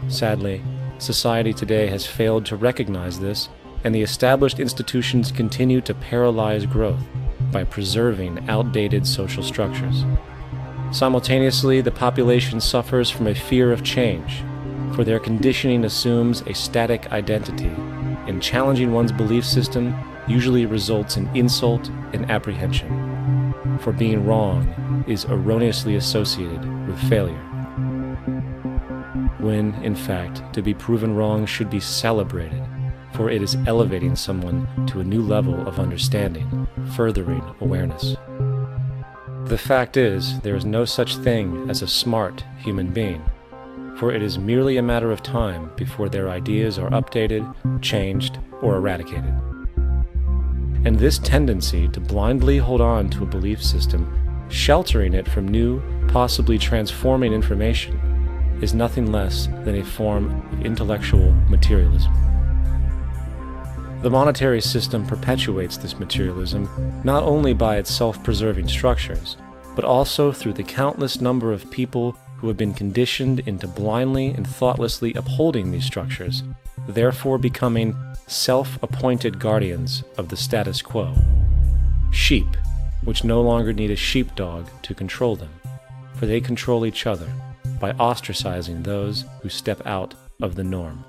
Sadly, society today has failed to recognize this, and the established institutions continue to paralyze growth by preserving outdated social structures. Simultaneously, the population suffers from a fear of change, for their conditioning assumes a static identity, and challenging one's belief system usually results in insult and apprehension, for being wrong is erroneously associated with failure, when, in fact, to be proven wrong should be celebrated, for it is elevating someone to a new level of understanding, furthering awareness. The fact is, there is no such thing as a smart human being, for it is merely a matter of time before their ideas are updated, changed, or eradicated. And this tendency to blindly hold on to a belief system, sheltering it from new, possibly transforming information, is nothing less than a form of intellectual materialism. The monetary system perpetuates this materialism not only by its self-preserving structures, but also through the countless number of people who have been conditioned into blindly and thoughtlessly upholding these structures, therefore becoming self-appointed guardians of the status quo. Sheep, which no longer need a sheepdog to control them, for they control each other by ostracizing those who step out of the norm.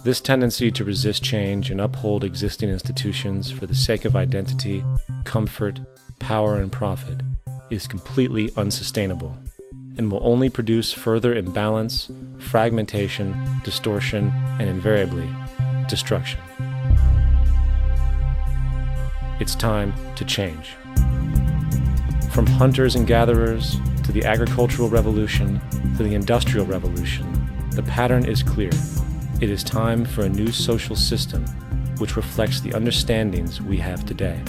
This tendency to resist change and uphold existing institutions for the sake of identity, comfort, power, and profit is completely unsustainable, and will only produce further imbalance, fragmentation, distortion, and invariably, destruction. It's time to change. From hunters and gatherers, to the agricultural revolution, to the industrial revolution, the pattern is clear. It is time for a new social system which reflects the understandings we have today.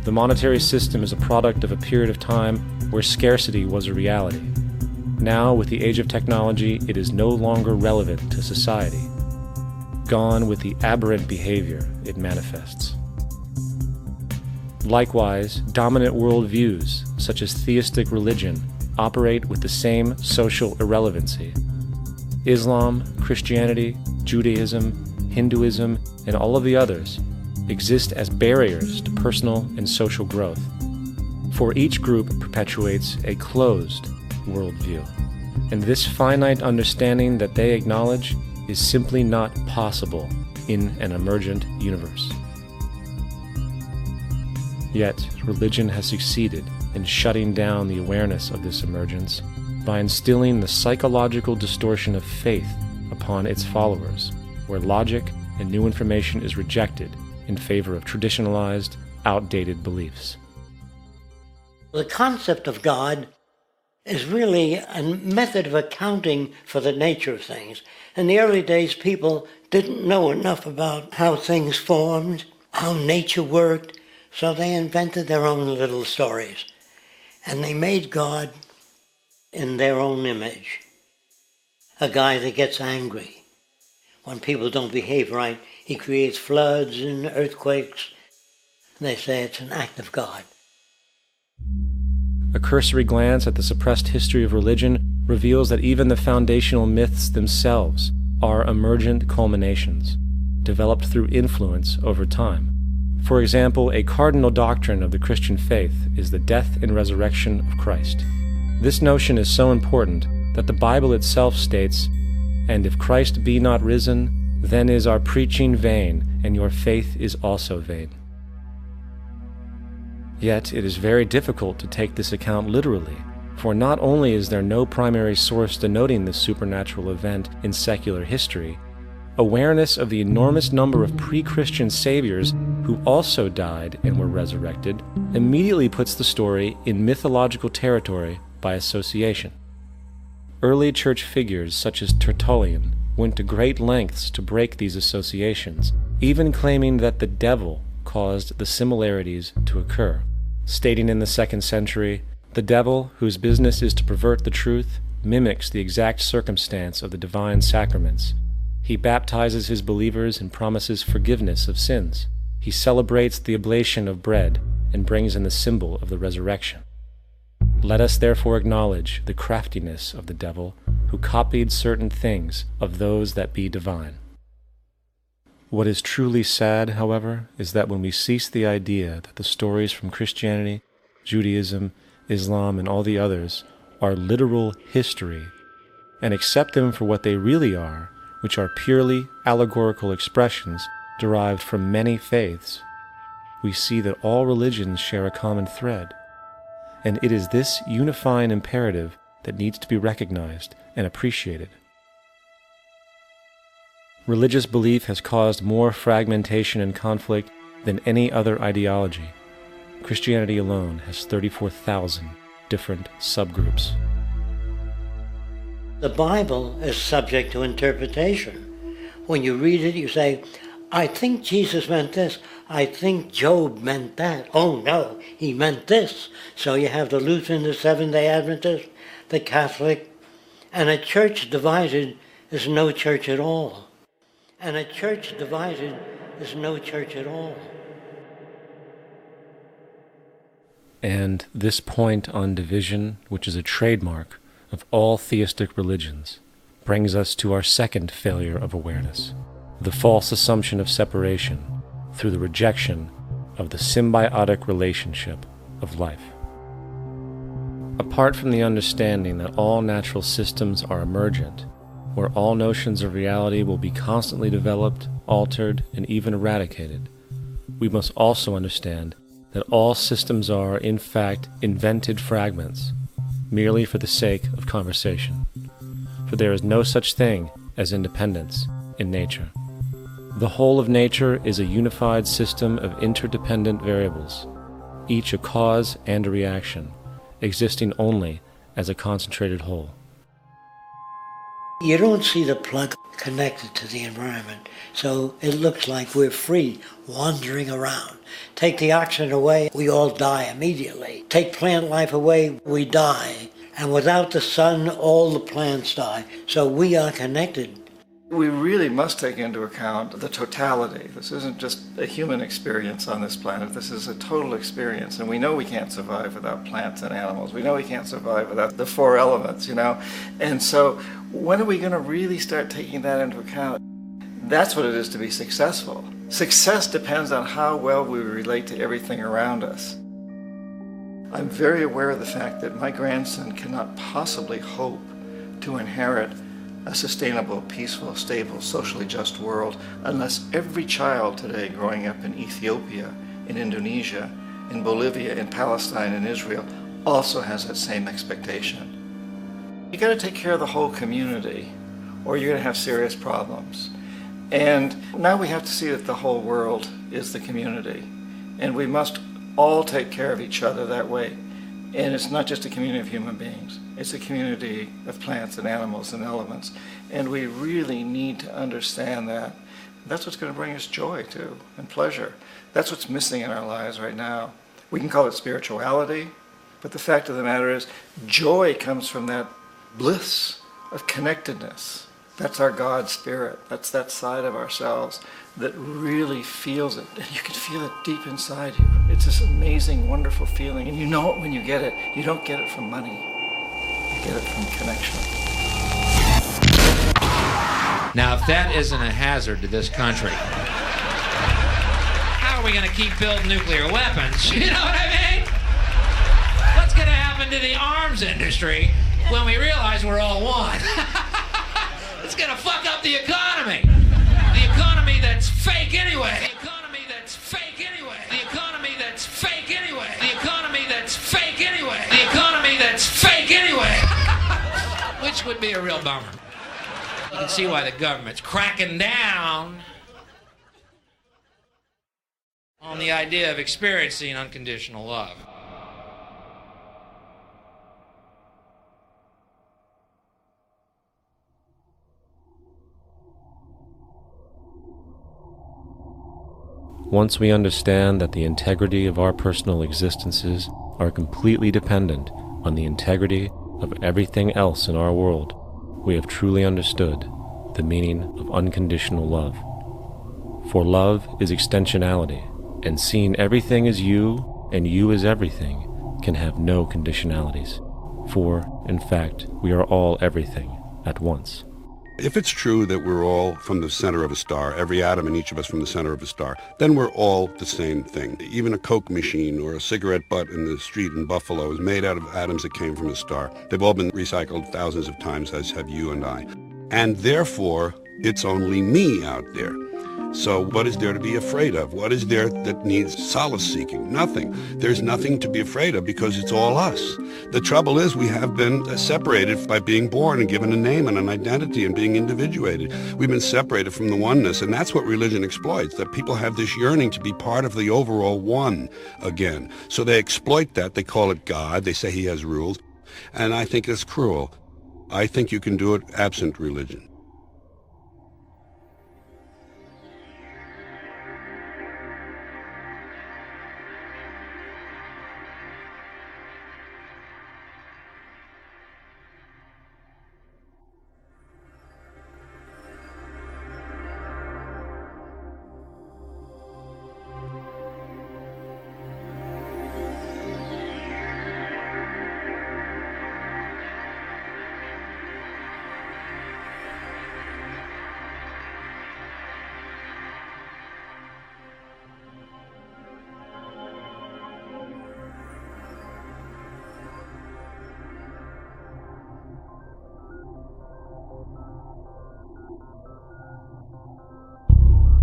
The monetary system is a product of a period of time where scarcity was a reality. Now, with the age of technology, it is no longer relevant to society. Gone with the aberrant behavior it manifests. Likewise, dominant worldviews, such as theistic religion, operate with the same social irrelevancy. Islam, Christianity, Judaism, Hinduism, and all of the others exist as barriers to personal and social growth, for each group perpetuates a closed worldview, and this finite understanding that they acknowledge is simply not possible in an emergent universe. Yet, religion has succeeded in shutting down the awareness of this emergence by instilling the psychological distortion of faith upon its followers, where logic and new information is rejected in favor of traditionalized, outdated beliefs. The concept of God is really a method of accounting for the nature of things. In the early days, people didn't know enough about how things formed, how nature worked, so they invented their own little stories. And they made God in their own image. A guy that gets angry. When people don't behave right, he creates floods and earthquakes. They say it's an act of God. A cursory glance at the suppressed history of religion reveals that even the foundational myths themselves are emergent culminations, developed through influence over time. For example, a cardinal doctrine of the Christian faith is the death and resurrection of Christ. This notion is so important that the Bible itself states, "And if Christ be not risen, then is our preaching vain, and your faith is also vain." Yet it is very difficult to take this account literally, for not only is there no primary source denoting this supernatural event in secular history, awareness of the enormous number of pre-Christian saviors who also died and were resurrected immediately puts the story in mythological territory by association. Early church figures such as Tertullian went to great lengths to break these associations, even claiming that the devil caused the similarities to occur, stating in the 2nd century, "The devil, whose business is to pervert the truth, mimics the exact circumstance of the divine sacraments. He baptizes his believers and promises forgiveness of sins. He celebrates the oblation of bread and brings in the symbol of the resurrection. Let us therefore acknowledge the craftiness of the devil, who copied certain things of those that be divine." What is truly sad, however, is that when we cease the idea that the stories from Christianity, Judaism, Islam, and all the others are literal history, and accept them for what they really are, which are purely allegorical expressions derived from many faiths, we see that all religions share a common thread, and it is this unifying imperative that needs to be recognized and appreciated. Religious belief has caused more fragmentation and conflict than any other ideology. Christianity alone has 34,000 different subgroups. The Bible is subject to interpretation. When you read it, you say, I think Jesus meant this. I think Job meant that. Oh no, he meant this. So you have the Lutheran, the Seventh-day Adventist, the Catholic, and a church divided is no church at all. And a church divided is no church at all. And this point on division, which is a trademark of all theistic religions, brings us to our second failure of awareness, the false assumption of separation through the rejection of the symbiotic relationship of life. Apart from the understanding that all natural systems are emergent, where all notions of reality will be constantly developed, altered, and even eradicated, we must also understand that all systems are, in fact, invented fragments, merely for the sake of conversation. For there is no such thing as independence in nature. The whole of nature is a unified system of interdependent variables, each a cause and a reaction, existing only as a concentrated whole. You don't see the plug connected to the environment, so it looks like we're free, wandering around. Take the oxygen away, we all die immediately. Take plant life away, we die. And without the sun, all the plants die. So we are connected. We really must take into account the totality. This isn't just a human experience on this planet. This is a total experience. And we know we can't survive without plants and animals. We know we can't survive without the four elements, you know. And so when are we going to really start taking that into account? That's what it is to be successful. Success depends on how well we relate to everything around us. I'm very aware of the fact that my grandson cannot possibly hope to inherit a sustainable, peaceful, stable, socially just world unless every child today growing up in Ethiopia, in Indonesia, in Bolivia, in Palestine, in Israel also has that same expectation. You got to take care of the whole community or you're going to have serious problems. And now we have to see that the whole world is the community, and we must all take care of each other that way. And it's not just a community of human beings, it's a community of plants and animals and elements. And we really need to understand that. That's what's going to bring us joy too, and pleasure. That's what's missing in our lives right now. We can call it spirituality, but the fact of the matter is joy comes from that bliss of connectedness. That's our God spirit. That's that side of ourselves that really feels it. And you can feel it deep inside you. It's this amazing, wonderful feeling. And you know it when you get it. You don't get it from money. You get it from connection. Now, if that isn't a hazard to this country, how are we going to keep building nuclear weapons? You know what I mean? What's going to happen to the arms industry when we realize we're all one? It's going to fuck up the economy. The economy that's fake anyway. The economy that's fake anyway. The economy that's fake anyway. The economy that's fake anyway. The economy that's fake anyway. Which would be a real bummer. You can see why the government's cracking down on the idea of experiencing unconditional love. Once we understand that the integrity of our personal existences are completely dependent on the integrity of everything else in our world, we have truly understood the meaning of unconditional love. For love is extensionality, and seeing everything as you and you as everything can have no conditionalities. For, in fact, we are all everything at once. If it's true that we're all from the center of a star, every atom in each of us from the center of a star, then we're all the same thing. Even a Coke machine or a cigarette butt in the street in Buffalo is made out of atoms that came from a star. They've all been recycled thousands of times, as have you and I. And therefore, it's only me out there. So what is there to be afraid of? What is there that needs solace-seeking? Nothing. There's nothing to be afraid of because it's all us. The trouble is we have been separated by being born and given a name and an identity and being individuated. We've been separated from the oneness, and that's what religion exploits, that people have this yearning to be part of the overall one again. So they exploit that. They call it God. They say he has rules. And I think it's cruel. I think you can do it absent religion.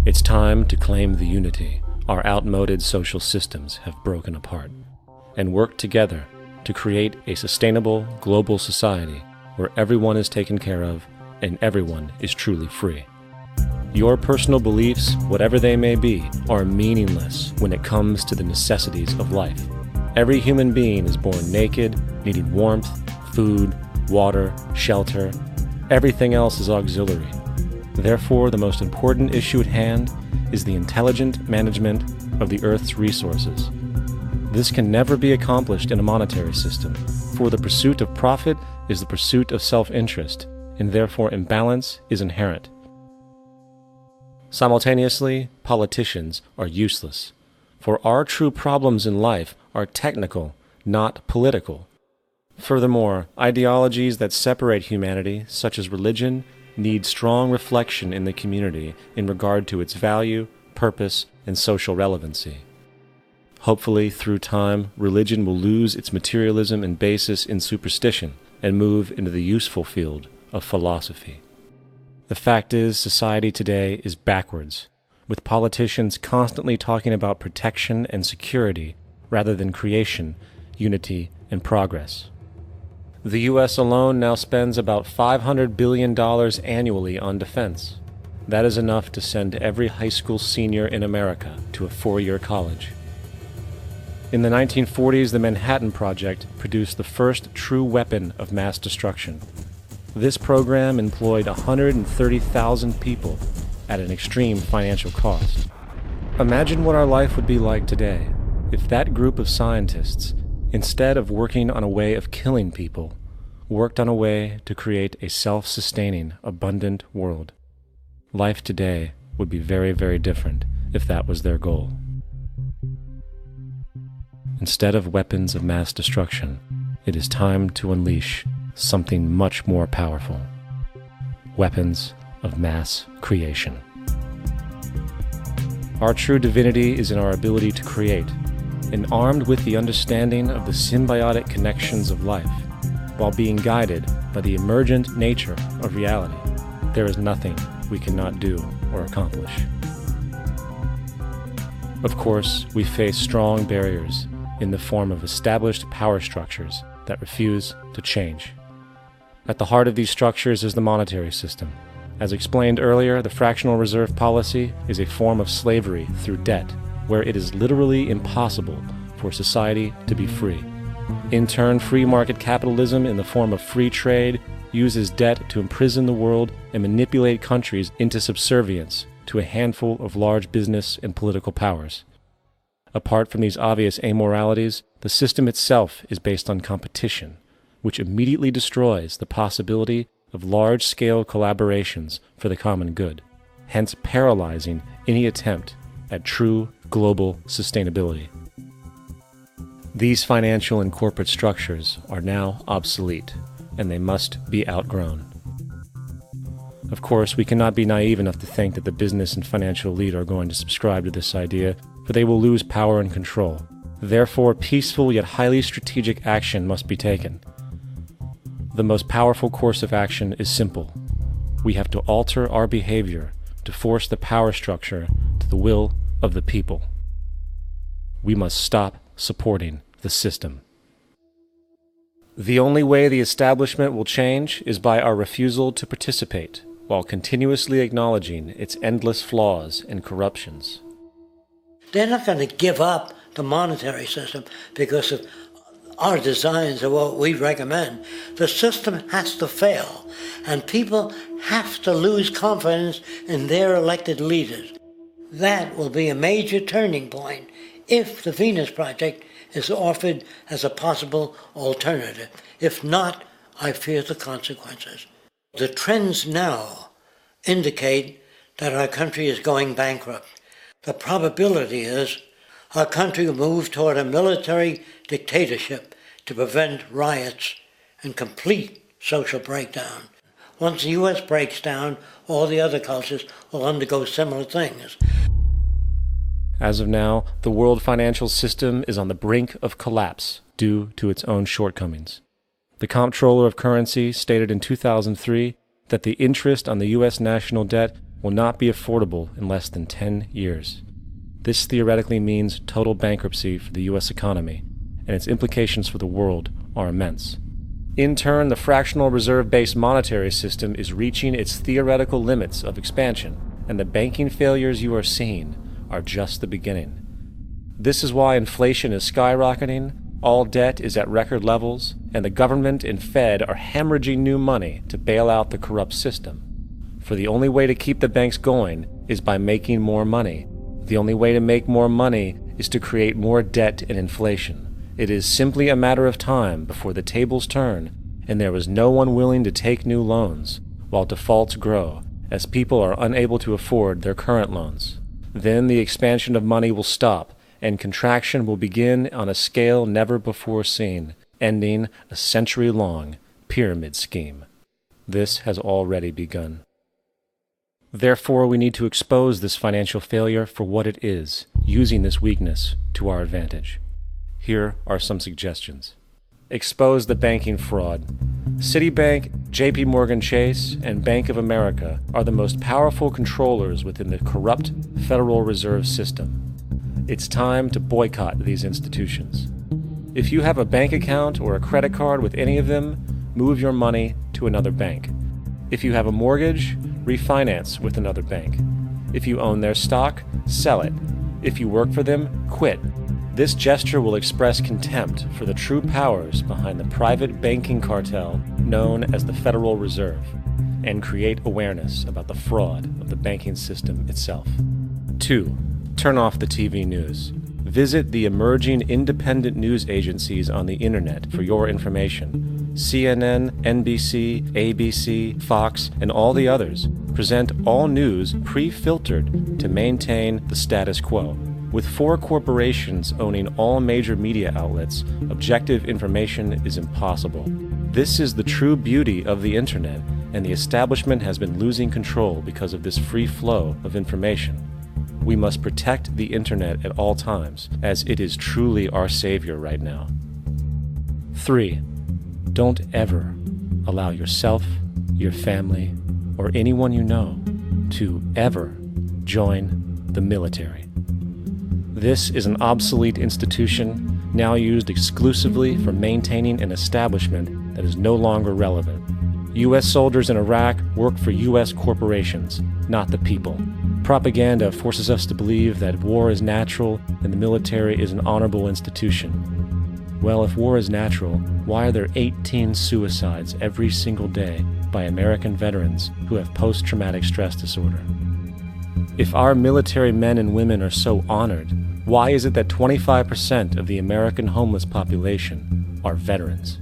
It's time to claim the unity our outmoded social systems have broken apart, and work together to create a sustainable global society where everyone is taken care of and everyone is truly free. Your personal beliefs, whatever they may be, are meaningless when it comes to the necessities of life. Every human being is born naked, needing warmth, food, water, shelter. Everything else is auxiliary. Therefore, the most important issue at hand is the intelligent management of the Earth's resources. This can never be accomplished in a monetary system, for the pursuit of profit is the pursuit of self-interest, and therefore imbalance is inherent. Simultaneously, politicians are useless, for our true problems in life are technical, not political. Furthermore, ideologies that separate humanity, such as religion, need strong reflection in the community in regard to its value, purpose, and social relevancy. Hopefully, through time, religion will lose its materialism and basis in superstition and move into the useful field of philosophy. The fact is, society today is backwards, with politicians constantly talking about protection and security rather than creation, unity, and progress. The U.S. alone now spends about $500 billion annually on defense. That is enough to send every high school senior in America to a four-year college. In the 1940s, the Manhattan Project produced the first true weapon of mass destruction. This program employed 130,000 people at an extreme financial cost. Imagine what our life would be like today if that group of scientists, instead of working on a way of killing people, worked on a way to create a self-sustaining, abundant world. Life today would be very, very different if that was their goal. Instead of weapons of mass destruction, it is time to unleash something much more powerful. Weapons of mass creation. Our true divinity is in our ability to create, and armed with the understanding of the symbiotic connections of life, while being guided by the emergent nature of reality, there is nothing we cannot do or accomplish. Of course, we face strong barriers in the form of established power structures that refuse to change. At the heart of these structures is the monetary system. As explained earlier, the fractional reserve policy is a form of slavery through debt, where it is literally impossible for society to be free. In turn, free market capitalism in the form of free trade uses debt to imprison the world and manipulate countries into subservience to a handful of large business and political powers. Apart from these obvious amoralities, the system itself is based on competition, which immediately destroys the possibility of large-scale collaborations for the common good, hence paralyzing any attempt at true global sustainability. These financial and corporate structures are now obsolete, and they must be outgrown. Of course, we cannot be naive enough to think that the business and financial elite are going to subscribe to this idea, for they will lose power and control. Therefore, peaceful yet highly strategic action must be taken. The most powerful course of action is simple. We have to alter our behavior to force the power structure to the will of the people. We must stop supporting the system. The only way the establishment will change is by our refusal to participate, while continuously acknowledging its endless flaws and corruptions. They're not going to give up the monetary system because of our designs of what we recommend. The system has to fail, and people have to lose confidence in their elected leaders. That will be a major turning point if the Venus Project is offered as a possible alternative. If not, I fear the consequences. The trends now indicate that our country is going bankrupt. The probability is our country will move toward a military dictatorship to prevent riots and complete social breakdown. Once the U.S. breaks down, all the other cultures will undergo similar things. As of now, the world financial system is on the brink of collapse due to its own shortcomings. The Comptroller of Currency stated in 2003 that the interest on the U.S. national debt will not be affordable in less than 10 years. This theoretically means total bankruptcy for the U.S. economy, and its implications for the world are immense. In turn, the fractional reserve-based monetary system is reaching its theoretical limits of expansion, and the banking failures you are seeing are just the beginning. This is why inflation is skyrocketing, all debt is at record levels, and the government and Fed are hemorrhaging new money to bail out the corrupt system. For the only way to keep the banks going is by making more money. The only way to make more money is to create more debt and inflation. It is simply a matter of time before the tables turn, and there is no one willing to take new loans, while defaults grow, as people are unable to afford their current loans. Then the expansion of money will stop, and contraction will begin on a scale never before seen, ending a century-long pyramid scheme. This has already begun. Therefore, we need to expose this financial failure for what it is, using this weakness to our advantage. Here are some suggestions. Expose the banking fraud. Citibank, JP Morgan Chase, and Bank of America are the most powerful controllers within the corrupt Federal Reserve System. It's time to boycott these institutions. If you have a bank account or a credit card with any of them, move your money to another bank. If you have a mortgage, refinance with another bank. If you own their stock, sell it. If you work for them, quit. This gesture will express contempt for the true powers behind the private banking cartel known as the Federal Reserve, and create awareness about the fraud of the banking system itself. 2. Turn off the TV news. Visit the emerging independent news agencies on the internet for your information. CNN, NBC, ABC, Fox, and all the others present all news pre-filtered to maintain the status quo. With 4 corporations owning all major media outlets, objective information is impossible. This is the true beauty of the internet, and the establishment has been losing control because of this free flow of information. We must protect the internet at all times, as it is truly our savior right now. 3. Don't ever allow yourself, your family, or anyone you know to ever join the military. This is an obsolete institution now used exclusively for maintaining an establishment that is no longer relevant. U.S. soldiers in Iraq work for U.S. corporations, not the people. Propaganda forces us to believe that war is natural and the military is an honorable institution. Well, if war is natural, why are there 18 suicides every single day by American veterans who have post-traumatic stress disorder? If our military men and women are so honored, why is it that 25% of the American homeless population are veterans?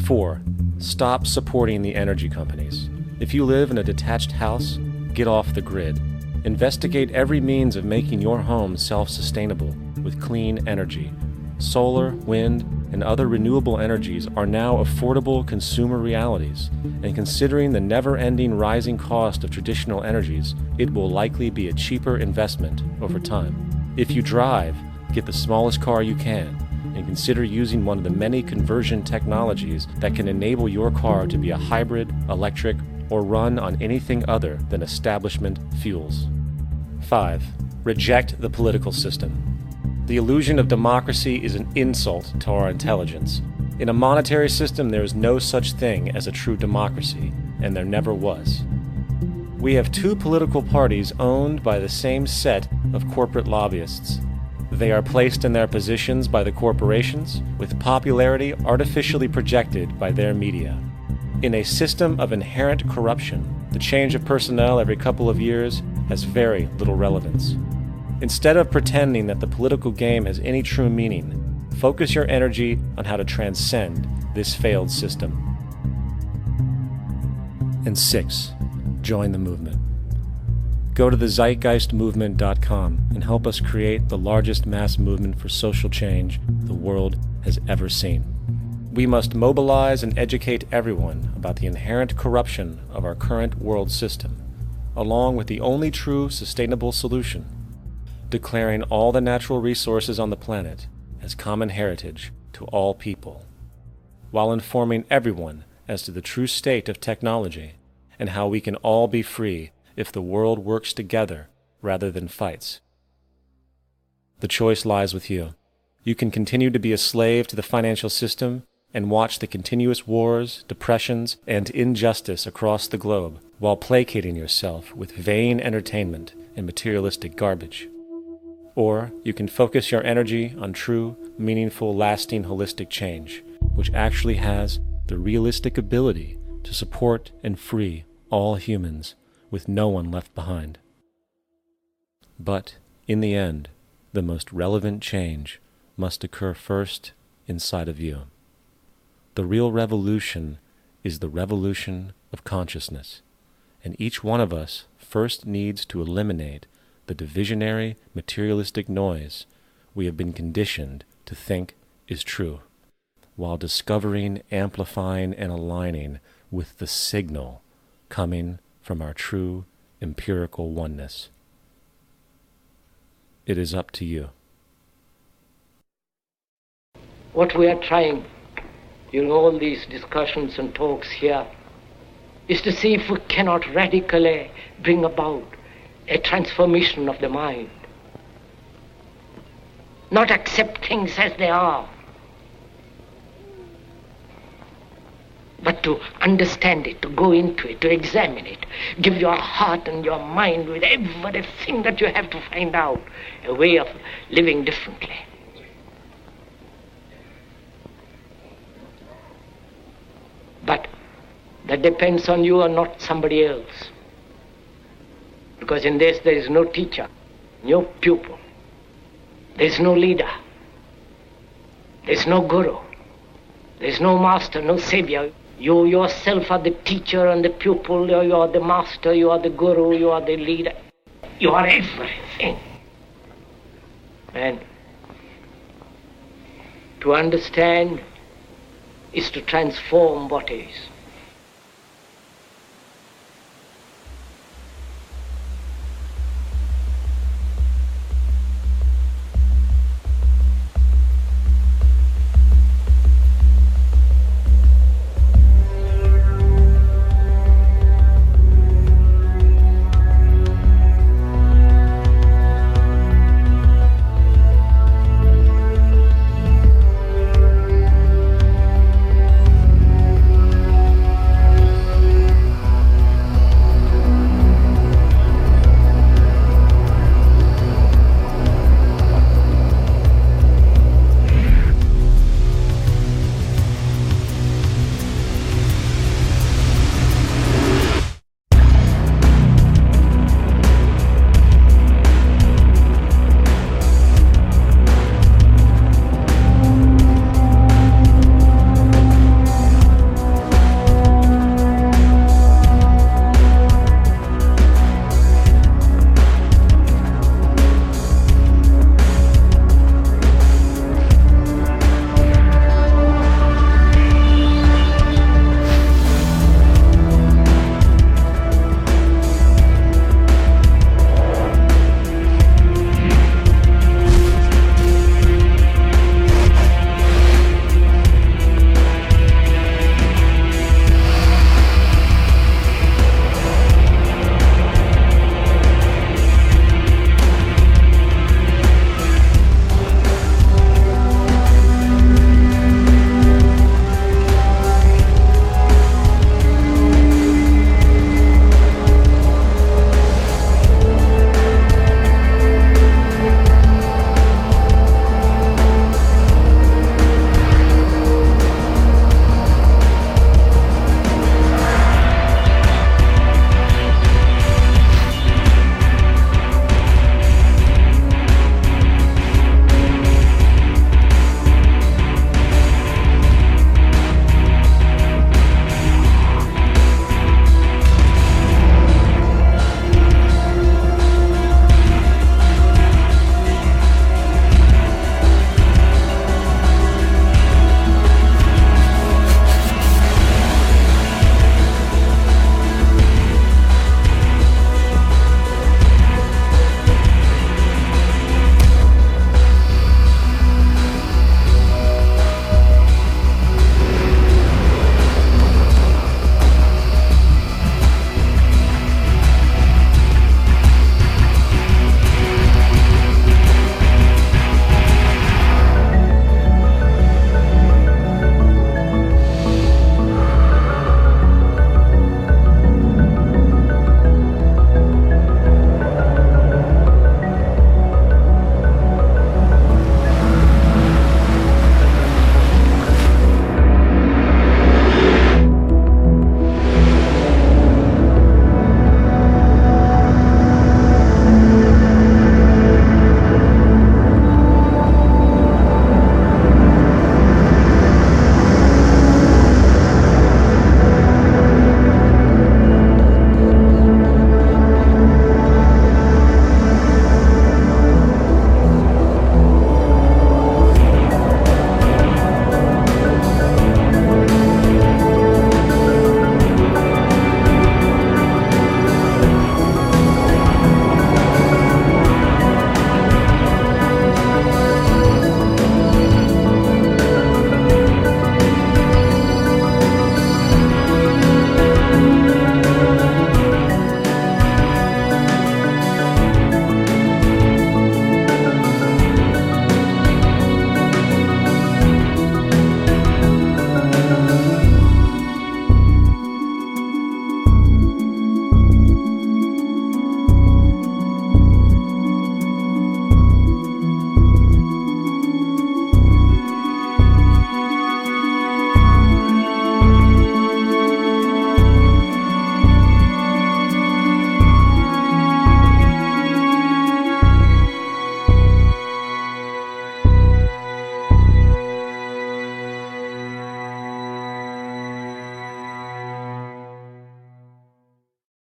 4. Stop supporting the energy companies. If you live in a detached house, get off the grid. Investigate every means of making your home self-sustainable with clean energy. Solar, wind, and other renewable energies are now affordable consumer realities, and considering the never-ending rising cost of traditional energies, it will likely be a cheaper investment over time. If you drive, get the smallest car you can, and consider using one of the many conversion technologies that can enable your car to be a hybrid, electric, or run on anything other than establishment fuels. 5. Reject the political system. The illusion of democracy is an insult to our intelligence. In a monetary system, there is no such thing as a true democracy, and there never was. We have two political parties owned by the same set of corporate lobbyists. They are placed in their positions by the corporations, with popularity artificially projected by their media. In a system of inherent corruption, the change of personnel every couple of years has very little relevance. Instead of pretending that the political game has any true meaning, focus your energy on how to transcend this failed system. And 6. Join the movement. Go to the zeitgeistmovement.com and help us create the largest mass movement for social change the world has ever seen. We must mobilize and educate everyone about the inherent corruption of our current world system, along with the only true sustainable solution, declaring all the natural resources on the planet as common heritage to all people, while informing everyone as to the true state of technology and how we can all be free if the world works together rather than fights. The choice lies with you. You can continue to be a slave to the financial system and watch the continuous wars, depressions, and injustice across the globe while placating yourself with vain entertainment and materialistic garbage. Or you can focus your energy on true, meaningful, lasting, holistic change, which actually has the realistic ability to support and free all humans with no one left behind. But, in the end, the most relevant change must occur first inside of you. The real revolution is the revolution of consciousness, and each one of us first needs to eliminate the divisionary, materialistic noise we have been conditioned to think is true, while discovering, amplifying, and aligning with the signal coming from our true empirical oneness. It is up to you. What we are trying during all these discussions and talks here is to see if we cannot radically bring about a transformation of the mind. Not accept things as they are, but to understand it, to go into it, to examine it, give your heart and your mind with everything that you have to find out a way of living differently. But that depends on you and not somebody else. Because in this there is no teacher, no pupil, there is no leader, there is no guru, there is no master, no savior. You yourself are the teacher and the pupil, you are the master, you are the guru, you are the leader. You are everything. And to understand is to transform what is.